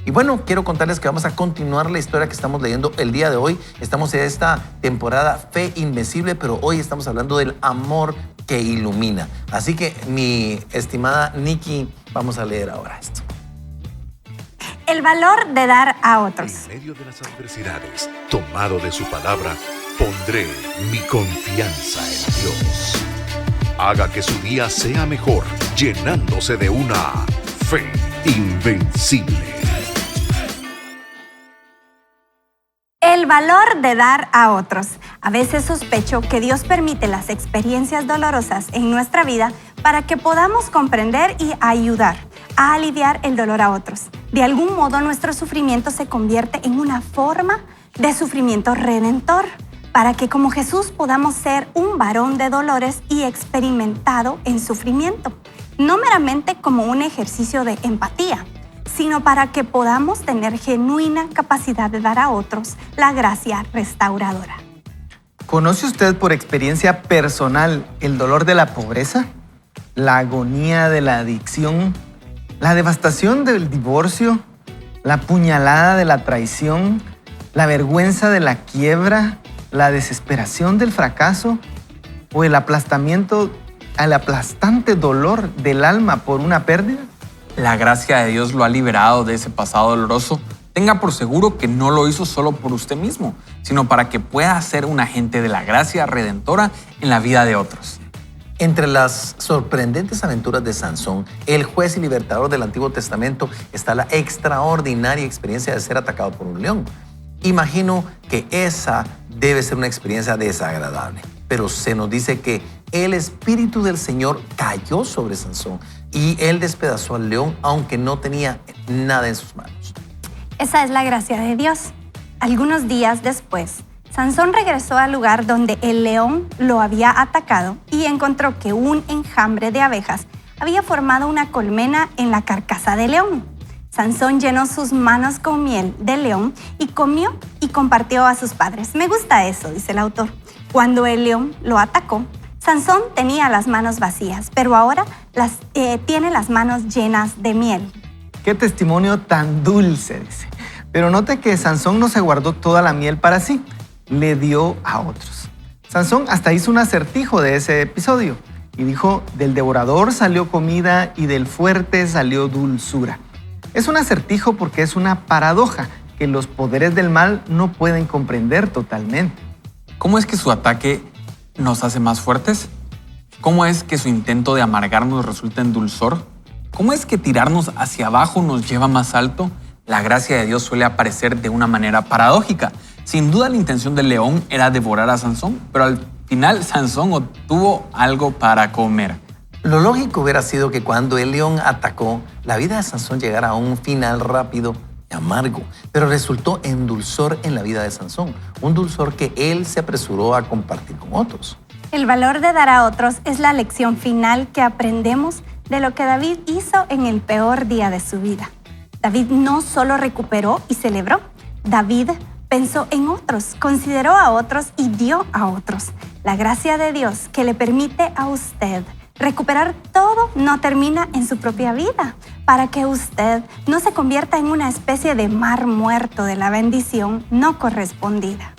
Y bueno, quiero contarles que vamos a continuar la historia que estamos leyendo el día de hoy. Estamos en esta temporada Fe Invencible, pero hoy estamos hablando del amor que ilumina. Así que, mi estimada Nikki, vamos a leer ahora esto. El valor de dar a otros. En medio de las adversidades, tomado de su palabra, pondré mi confianza en Dios. Haga que su día sea mejor, llenándose de una fe invencible. El valor de dar a otros. A veces sospecho que Dios permite las experiencias dolorosas en nuestra vida para que podamos comprender y ayudar a aliviar el dolor a otros. De algún modo, nuestro sufrimiento se convierte en una forma de sufrimiento redentor, para que como Jesús podamos ser un varón de dolores y experimentado en sufrimiento, no meramente como un ejercicio de empatía, sino para que podamos tener genuina capacidad de dar a otros la gracia restauradora. ¿Conoce usted por experiencia personal el dolor de la pobreza, la agonía de la adicción, la devastación del divorcio, la puñalada de la traición, la vergüenza de la quiebra, la desesperación del fracaso o el aplastante dolor del alma por una pérdida? La gracia de Dios lo ha liberado de ese pasado doloroso. Tenga por seguro que no lo hizo solo por usted mismo, sino para que pueda ser un agente de la gracia redentora en la vida de otros. Entre las sorprendentes aventuras de Sansón, el juez y libertador del Antiguo Testamento, está la extraordinaria experiencia de ser atacado por un león. Imagino que esa debe ser una experiencia desagradable, pero se nos dice que el Espíritu del Señor cayó sobre Sansón y él despedazó al león, aunque no tenía nada en sus manos. Esa es la gracia de Dios. Algunos días después, Sansón regresó al lugar donde el león lo había atacado y encontró que un enjambre de abejas había formado una colmena en la carcasa del león. Sansón llenó sus manos con miel de león y comió y compartió a sus padres. Me gusta eso, dice el autor. Cuando el león lo atacó, Sansón tenía las manos vacías, pero ahora tiene las manos llenas de miel. ¡Qué testimonio tan dulce!, dice. Pero note que Sansón no se guardó toda la miel para sí, le dio a otros. Sansón hasta hizo un acertijo de ese episodio y dijo: del devorador salió comida y del fuerte salió dulzura. Es un acertijo porque es una paradoja que los poderes del mal no pueden comprender totalmente. ¿Cómo es que su ataque nos hace más fuertes? ¿Cómo es que su intento de amargarnos resulta en dulzor? ¿Cómo es que tirarnos hacia abajo nos lleva más alto? La gracia de Dios suele aparecer de una manera paradójica. Sin duda la intención del león era devorar a Sansón, pero al final Sansón obtuvo algo para comer. Lo lógico hubiera sido que cuando el león atacó, la vida de Sansón llegara a un final rápido y amargo, pero resultó en dulzor en la vida de Sansón, un dulzor que él se apresuró a compartir con otros. El valor de dar a otros es la lección final que aprendemos de lo que David hizo en el peor día de su vida. David no solo recuperó y celebró, David pensó en otros, consideró a otros y dio a otros. La gracia de Dios que le permite a usted recuperar todo no termina en su propia vida, para que usted no se convierta en una especie de mar muerto de la bendición no correspondida.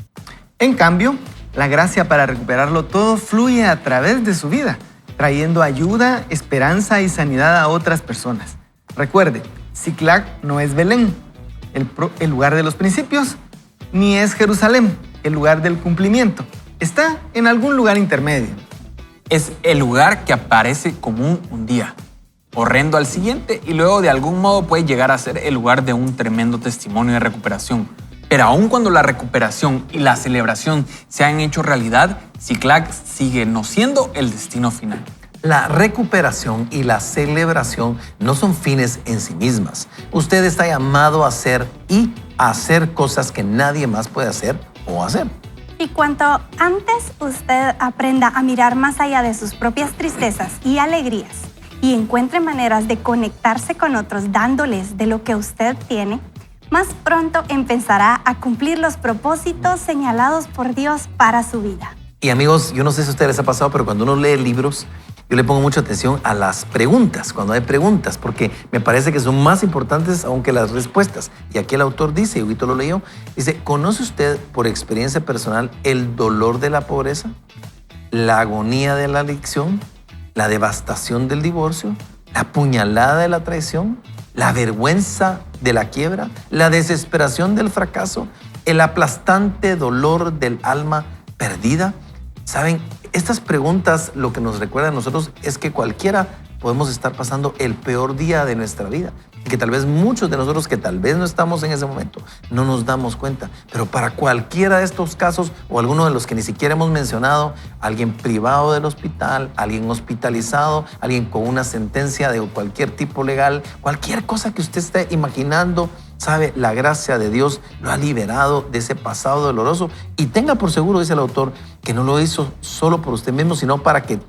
En cambio, la gracia para recuperarlo todo fluye a través de su vida, trayendo ayuda, esperanza y sanidad a otras personas. Recuerde, Siclac no es Belén, el lugar de los principios, ni es Jerusalén, el lugar del cumplimiento. Está en algún lugar intermedio. Es el lugar que aparece común un día, horrendo al siguiente, y luego de algún modo puede llegar a ser el lugar de un tremendo testimonio de recuperación. Pero aun cuando la recuperación y la celebración se han hecho realidad, Siclac sigue no siendo el destino final. La recuperación y la celebración no son fines en sí mismas. Usted está llamado a hacer y a hacer cosas que nadie más puede hacer o hacer. Y cuanto antes usted aprenda a mirar más allá de sus propias tristezas y alegrías y encuentre maneras de conectarse con otros dándoles de lo que usted tiene, más pronto empezará a cumplir los propósitos señalados por Dios para su vida. Y amigos, yo no sé si a ustedes les ha pasado, pero cuando uno lee libros, yo le pongo mucha atención a las preguntas, cuando hay preguntas, porque me parece que son más importantes aún que las respuestas. Y aquí el autor dice, y Huguito lo leyó, dice, ¿conoce usted por experiencia personal el dolor de la pobreza, la agonía de la adicción, la devastación del divorcio, la puñalada de la traición, la vergüenza de la quiebra, la desesperación del fracaso, el aplastante dolor del alma perdida? ¿Saben? Estas preguntas lo que nos recuerda a nosotros es que cualquiera podemos estar pasando el peor día de nuestra vida. Y que tal vez muchos de nosotros que tal vez no estamos en ese momento no nos damos cuenta. Pero para cualquiera de estos casos o alguno de los que ni siquiera hemos mencionado, alguien privado del hospital, alguien hospitalizado, alguien con una sentencia de cualquier tipo legal, cualquier cosa que usted esté imaginando, sabe, la gracia de Dios lo ha liberado de ese pasado doloroso. Y tenga por seguro, dice el autor, que no lo hizo solo por usted mismo, sino para que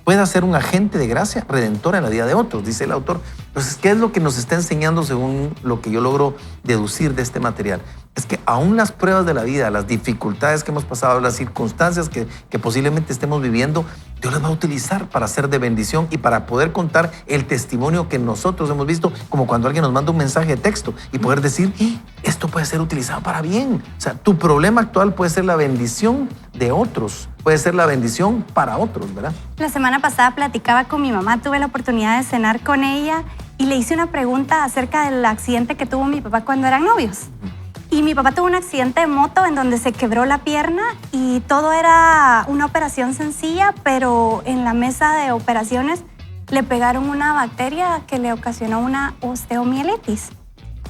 pueda ser un agente de gracia redentora en la vida de otros, dice el autor. Entonces, ¿qué es lo que nos está enseñando según lo que yo logro deducir de este material? Es que aún las pruebas de la vida, las dificultades que hemos pasado, las circunstancias que posiblemente estemos viviendo, Dios las va a utilizar para ser de bendición y para poder contar el testimonio que nosotros hemos visto, como cuando alguien nos manda un mensaje de texto y poder decir, esto puede ser utilizado para bien. O sea, tu problema actual puede ser la bendición de otros, puede ser la bendición para otros, ¿verdad? La semana pasada platicaba con mi mamá, tuve la oportunidad de cenar con ella y le hice una pregunta acerca del accidente que tuvo mi papá cuando eran novios. Y mi papá tuvo un accidente de moto en donde se quebró la pierna y todo era una operación sencilla, pero en la mesa de operaciones le pegaron una bacteria que le ocasionó una osteomielitis.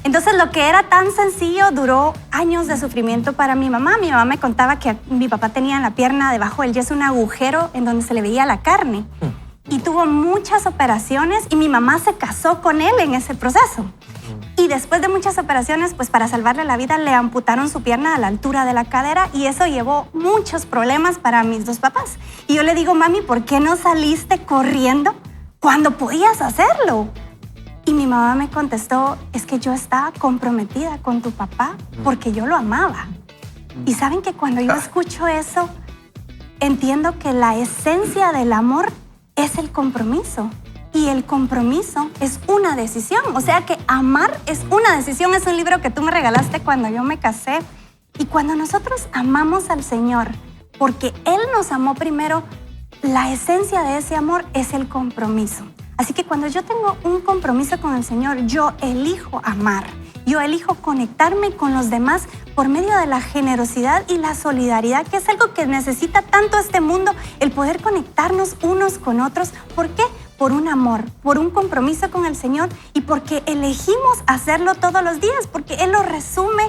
Entonces lo que era tan sencillo duró años de sufrimiento para mi mamá. Mi mamá me contaba que mi papá tenía en la pierna debajo del yeso un agujero en donde se le veía la carne. Y tuvo muchas operaciones y mi mamá se casó con él en ese proceso. Y después de muchas operaciones, pues para salvarle la vida, le amputaron su pierna a la altura de la cadera y eso llevó muchos problemas para mis dos papás. Y yo le digo, mami, ¿por qué no saliste corriendo cuando podías hacerlo? Y mi mamá me contestó, es que yo estaba comprometida con tu papá porque yo lo amaba. Y saben que cuando yo escucho eso, entiendo que la esencia del amor es el compromiso. Y el compromiso es una decisión. O sea que amar es una decisión. Es un libro que tú me regalaste cuando yo me casé. Y cuando nosotros amamos al Señor, porque Él nos amó primero, la esencia de ese amor es el compromiso. Así que cuando yo tengo un compromiso con el Señor, yo elijo amar. Yo elijo conectarme con los demás por medio de la generosidad y la solidaridad, que es algo que necesita tanto este mundo, el poder conectarnos unos con otros. ¿Por qué? Por un amor, por un compromiso con el Señor y porque elegimos hacerlo todos los días, porque Él lo resume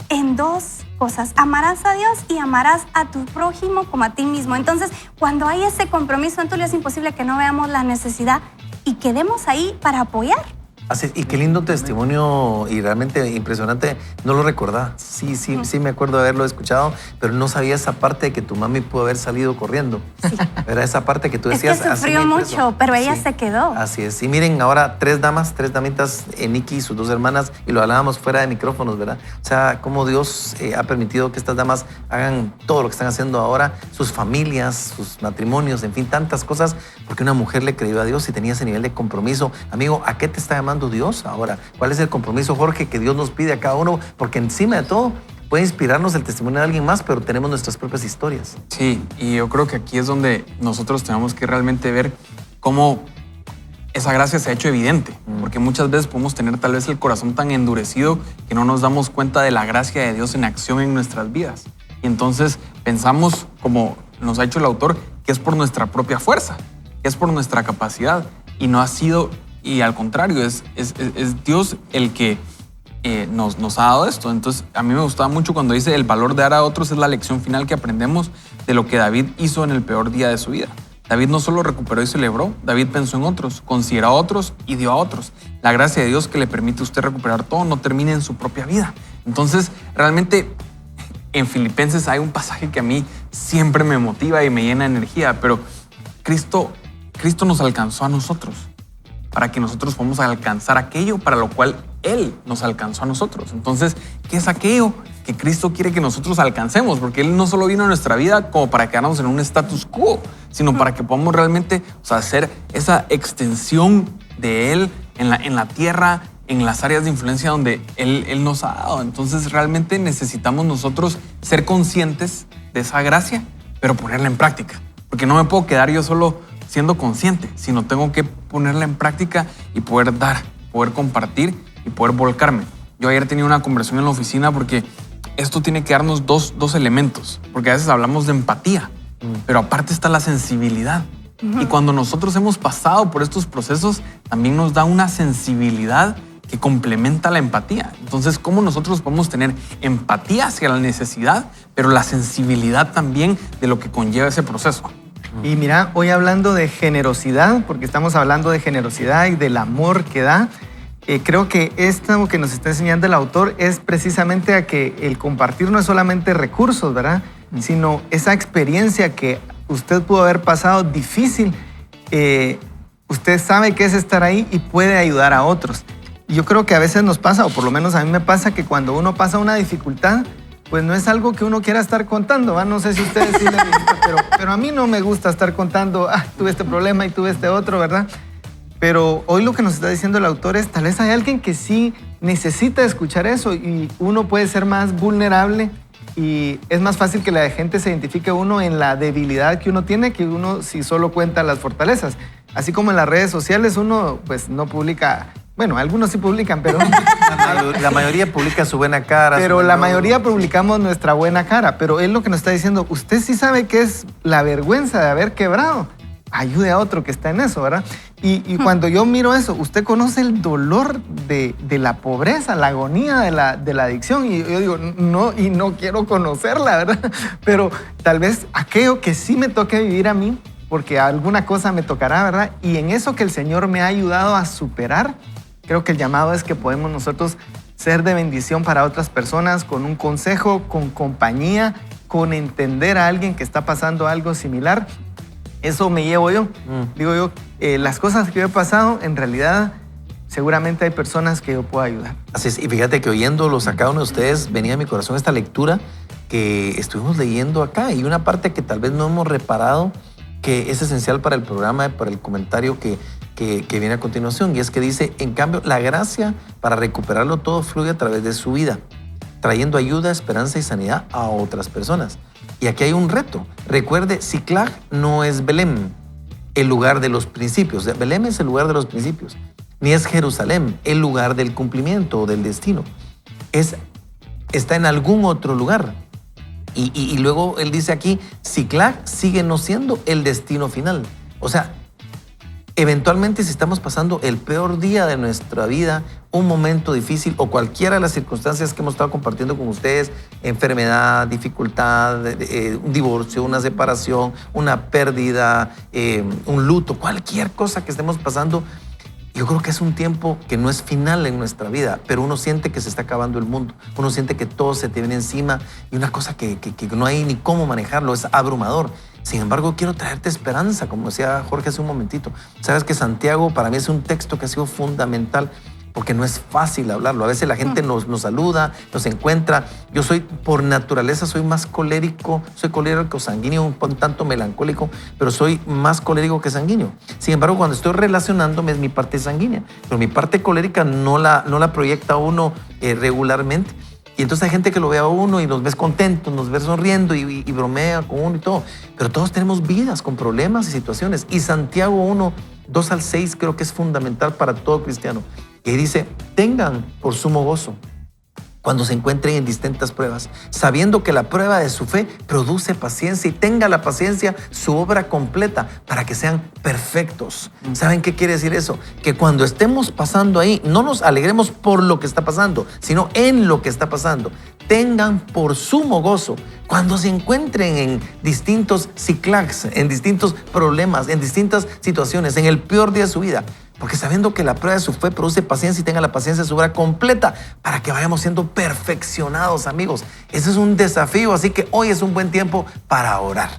en dos cosas. Amarás a Dios y amarás a tu prójimo como a ti mismo. Entonces, cuando hay ese compromiso en Tulio, es imposible que no veamos la necesidad y quedemos ahí para apoyar. Así, y qué lindo testimonio y realmente impresionante. No lo recordaba. Sí me acuerdo de haberlo escuchado, pero no sabía esa parte de que tu mami pudo haber salido corriendo. Sí. Era esa parte que tú decías. Es que sufrió mucho, pero ella se quedó. Así es. Y miren, ahora tres damitas, Nikki y sus dos hermanas, y lo hablábamos fuera de micrófonos, ¿verdad? O sea, cómo Dios ha permitido que estas damas hagan todo lo que están haciendo ahora, sus familias, sus matrimonios, en fin, tantas cosas, porque una mujer le creyó a Dios y tenía ese nivel de compromiso. Amigo, ¿a qué te está llamando Dios ahora? ¿Cuál es el compromiso, Jorge, que Dios nos pide a cada uno? Porque encima de todo puede inspirarnos el testimonio de alguien más, pero tenemos nuestras propias historias. Sí, y yo creo que aquí es donde nosotros tenemos que realmente ver cómo esa gracia se ha hecho evidente, porque muchas veces podemos tener tal vez el corazón tan endurecido que no nos damos cuenta de la gracia de Dios en acción en nuestras vidas. Y entonces pensamos, como nos ha hecho el autor, que es por nuestra propia fuerza, que es por nuestra capacidad, y no ha sido. Y al contrario, es Dios el que nos ha dado esto. Entonces, a mí me gustaba mucho cuando dice el valor de dar a otros es la lección final que aprendemos de lo que David hizo en el peor día de su vida. David no solo recuperó y celebró, David pensó en otros, consideró a otros y dio a otros. La gracia de Dios que le permite a usted recuperar todo no termina en su propia vida. Entonces, realmente, en Filipenses hay un pasaje que a mí siempre me motiva y me llena de energía, pero Cristo nos alcanzó a nosotros, para que nosotros podamos alcanzar aquello para lo cual Él nos alcanzó a nosotros. Entonces, ¿qué es aquello? que Cristo quiere que nosotros alcancemos, porque Él no solo vino a nuestra vida como para quedarnos en un status quo, sino para que podamos realmente, o sea, hacer esa extensión de Él en la tierra, en las áreas de influencia donde Él nos ha dado. Entonces realmente necesitamos nosotros ser conscientes de esa gracia, pero ponerla en práctica, porque no me puedo quedar yo solo siendo consciente, sino tengo que ponerla en práctica y poder dar, poder compartir y poder volcarme. Yo ayer tenía una conversación en la oficina porque esto tiene que darnos dos elementos, porque a veces hablamos de empatía, pero aparte está la sensibilidad. Y cuando nosotros hemos pasado por estos procesos, también nos da una sensibilidad que complementa la empatía. Entonces, ¿cómo nosotros podemos tener empatía hacia la necesidad, pero la sensibilidad también de lo que conlleva ese proceso? Y mira, hoy hablando de generosidad, porque estamos hablando de generosidad y del amor que da, creo que esto que nos está enseñando el autor es precisamente a que el compartir no es solamente recursos, ¿verdad? Sino esa experiencia que usted pudo haber pasado difícil, usted sabe qué es estar ahí y puede ayudar a otros. Yo creo que a veces nos pasa, o por lo menos a mí me pasa, que cuando uno pasa una dificultad, pues no es algo que uno quiera estar contando, ¿va? No sé si ustedes sí le dicen, pero a mí no me gusta estar contando, tuve este problema y tuve este otro, ¿verdad? Pero hoy lo que nos está diciendo el autor es, tal vez hay alguien que sí necesita escuchar eso y uno puede ser más vulnerable y es más fácil que la gente se identifique uno en la debilidad que uno tiene que uno si solo cuenta las fortalezas. Así como en las redes sociales uno pues no publica. Bueno, algunos sí publican, pero... La mayoría publica su buena cara. Pero la mayoría publicamos nuestra buena cara. Pero él lo que nos está diciendo, usted sí sabe qué es la vergüenza de haber quebrado. Ayude a otro que está en eso, ¿verdad? Y cuando yo miro eso, usted conoce el dolor de la pobreza, la agonía de la adicción. Y yo digo, no quiero conocerla, ¿verdad? Pero tal vez aquello que sí me toque vivir a mí, porque alguna cosa me tocará, ¿verdad? Y en eso que el Señor me ha ayudado a superar, creo que el llamado es que podemos nosotros ser de bendición para otras personas con un consejo, con compañía, con entender a alguien que está pasando algo similar. Eso me llevo yo. Digo yo, las cosas que yo he pasado, en realidad, seguramente hay personas que yo puedo ayudar. Así es, y fíjate que oyéndolos a cada uno de ustedes, venía a mi corazón esta lectura que estuvimos leyendo acá y una parte que tal vez no hemos reparado, que es esencial para el programa, para el comentario que viene a continuación, y es que dice, en cambio, la gracia para recuperarlo todo fluye a través de su vida, trayendo ayuda, esperanza y sanidad a otras personas. Y aquí hay un reto. Recuerde, Ziklag no es Belém, el lugar de los principios. Belém es el lugar de los principios. Ni es Jerusalén, el lugar del cumplimiento o del destino. Está en algún otro lugar. Y luego él dice aquí, Ziklag sigue no siendo el destino final. O sea, eventualmente si estamos pasando el peor día de nuestra vida, un momento difícil o cualquiera de las circunstancias que hemos estado compartiendo con ustedes, enfermedad, dificultad, un divorcio, una separación, una pérdida, un luto, cualquier cosa que estemos pasando, yo creo que es un tiempo que no es final en nuestra vida, pero uno siente que se está acabando el mundo, uno siente que todo se te viene encima y una cosa que no hay ni cómo manejarlo, es abrumador. Sin embargo, quiero traerte esperanza, como decía Jorge hace un momentito. Sabes que Santiago para mí es un texto que ha sido fundamental porque no es fácil hablarlo. A veces la gente nos saluda, nos encuentra. Yo soy, por naturaleza, soy más colérico, soy colérico sanguíneo, un tanto melancólico, pero soy más colérico que sanguíneo. Sin embargo, cuando estoy relacionándome es mi parte sanguínea, pero mi parte colérica no la proyecta uno regularmente. Y entonces hay gente que lo ve a uno y nos ves contentos, nos ves sonriendo y bromea con uno y todo. Pero todos tenemos vidas con problemas y situaciones. Y Santiago 1, 2 al 6 creo que es fundamental para todo cristiano. Y dice, tengan por sumo gozo cuando se encuentren en distintas pruebas, sabiendo que la prueba de su fe produce paciencia y tenga la paciencia su obra completa para que sean perfectos. ¿Saben qué quiere decir eso? Que cuando estemos pasando ahí, no nos alegremos por lo que está pasando, sino en lo que está pasando. Tengan por sumo gozo cuando se encuentren en distintos Ziklags, en distintos problemas, en distintas situaciones, en el peor día de su vida. Porque sabiendo que la prueba de su fe produce paciencia y tenga la paciencia de su obra completa para que vayamos siendo perfeccionados, amigos. Ese es un desafío, así que hoy es un buen tiempo para orar.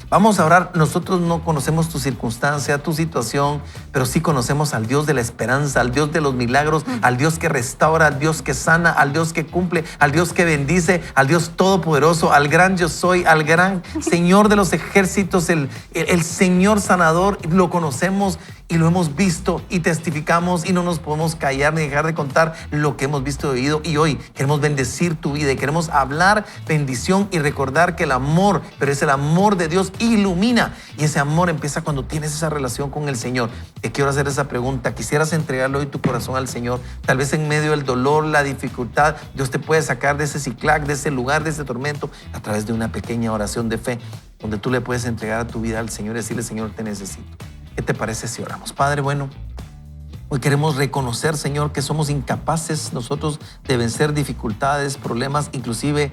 Vamos a orar. Nosotros no conocemos tu circunstancia, tu situación, pero sí conocemos al Dios de la esperanza, al Dios de los milagros, al Dios que restaura, al Dios que sana, al Dios que cumple, al Dios que bendice, al Dios todopoderoso, al gran yo soy, al gran Señor de los ejércitos, el Señor sanador. Lo conocemos y lo hemos visto y testificamos y no nos podemos callar ni dejar de contar lo que hemos visto y oído. Y hoy queremos bendecir tu vida y queremos hablar bendición y recordar que el amor, pero es el amor de Dios, ilumina. Y ese amor empieza cuando tienes esa relación con el Señor. Te quiero hacer esa pregunta. ¿Quisieras entregarle hoy tu corazón al Señor? Tal vez en medio del dolor, la dificultad, Dios te puede sacar de ese ciclac, de ese lugar, de ese tormento, a través de una pequeña oración de fe, donde tú le puedes entregar a tu vida al Señor y decirle: Señor, te necesito. ¿Qué te parece si oramos? Padre bueno, hoy queremos reconocer, Señor, que somos incapaces nosotros de vencer dificultades, problemas, inclusive,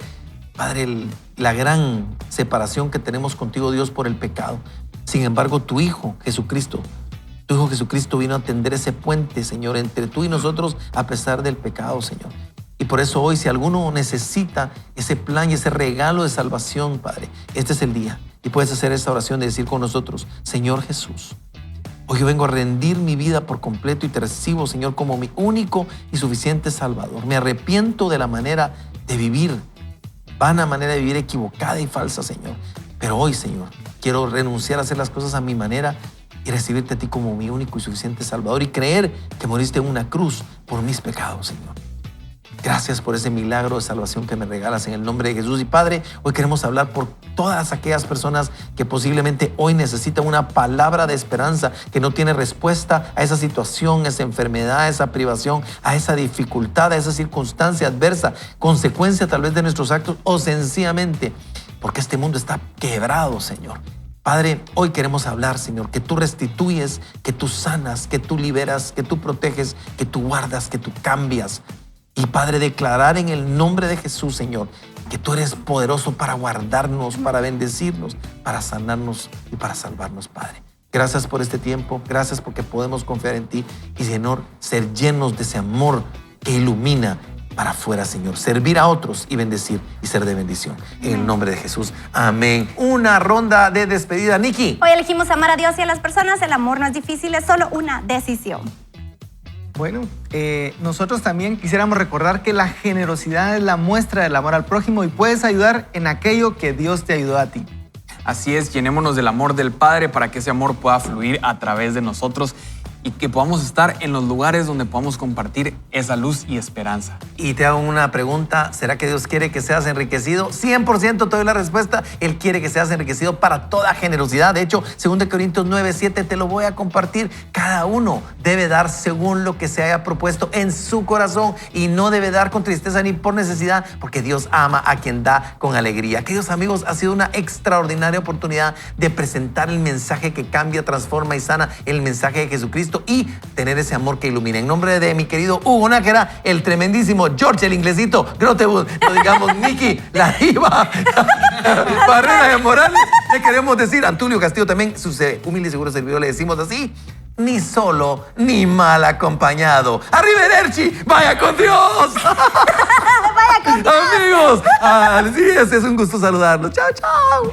Padre, la gran separación que tenemos contigo, Dios, por el pecado. Sin embargo, tu Hijo Jesucristo vino a tender ese puente, Señor, entre tú y nosotros a pesar del pecado, Señor. Y por eso hoy, si alguno necesita ese plan y ese regalo de salvación, Padre, este es el día. Y puedes hacer esta oración de decir con nosotros: Señor Jesús, hoy yo vengo a rendir mi vida por completo y te recibo, Señor, como mi único y suficiente Salvador. Me arrepiento de la manera de vivir, vana manera de vivir equivocada y falsa, Señor. Pero hoy, Señor, quiero renunciar a hacer las cosas a mi manera y recibirte a ti como mi único y suficiente Salvador y creer que moriste en una cruz por mis pecados, Señor. Gracias por ese milagro de salvación que me regalas en el nombre de Jesús. Y Padre, hoy queremos hablar por todas aquellas personas que posiblemente hoy necesitan una palabra de esperanza, que no tiene respuesta a esa situación, a esa enfermedad, a esa privación, a esa dificultad, a esa circunstancia adversa, consecuencia tal vez de nuestros actos o sencillamente porque este mundo está quebrado, Señor. Padre, hoy queremos hablar, Señor, que tú restituyes, que tú sanas, que tú liberas, que tú proteges, que tú guardas, que tú cambias. Y Padre, declarar en el nombre de Jesús, Señor, que tú eres poderoso para guardarnos, para bendecirnos, para sanarnos y para salvarnos, Padre. Gracias por este tiempo, gracias porque podemos confiar en ti y, Señor, ser llenos de ese amor que ilumina para afuera, Señor. Servir a otros y bendecir y ser de bendición. En el nombre de Jesús. Amén. Una ronda de despedida. Nikki. Hoy elegimos amar a Dios y a las personas. El amor no es difícil, es solo una decisión. Bueno, nosotros también quisiéramos recordar que la generosidad es la muestra del amor al prójimo y puedes ayudar en aquello que Dios te ayudó a ti. Así es, llenémonos del amor del Padre para que ese amor pueda fluir a través de nosotros y que podamos estar en los lugares donde podamos compartir esa luz y esperanza. Y te hago una pregunta: ¿será que Dios quiere que seas enriquecido? 100% te doy la respuesta. Él quiere que seas enriquecido para toda generosidad. De hecho, 2 Corintios 9:7 te lo voy a compartir. Cada uno debe dar según lo que se haya propuesto en su corazón y no debe dar con tristeza ni por necesidad, porque Dios ama a quien da con alegría. Queridos amigos, ha sido una extraordinaria oportunidad de presentar el mensaje que cambia, transforma y sana, el mensaje de Jesucristo, y tener ese amor que ilumina. En nombre de mi querido Hugo Nájera, el tremendísimo George, el inglesito Grotewood, no digamos Nikki, la diva Barrera de Morales, le queremos decir Antulio Castillo también, su humilde y seguro servidor, le decimos así: ni solo ni mal acompañado. ¡Arrivederci! ¡Vaya con Dios! ¡Vaya con Dios! Amigos, así es un gusto saludarlos. ¡Chao, chao!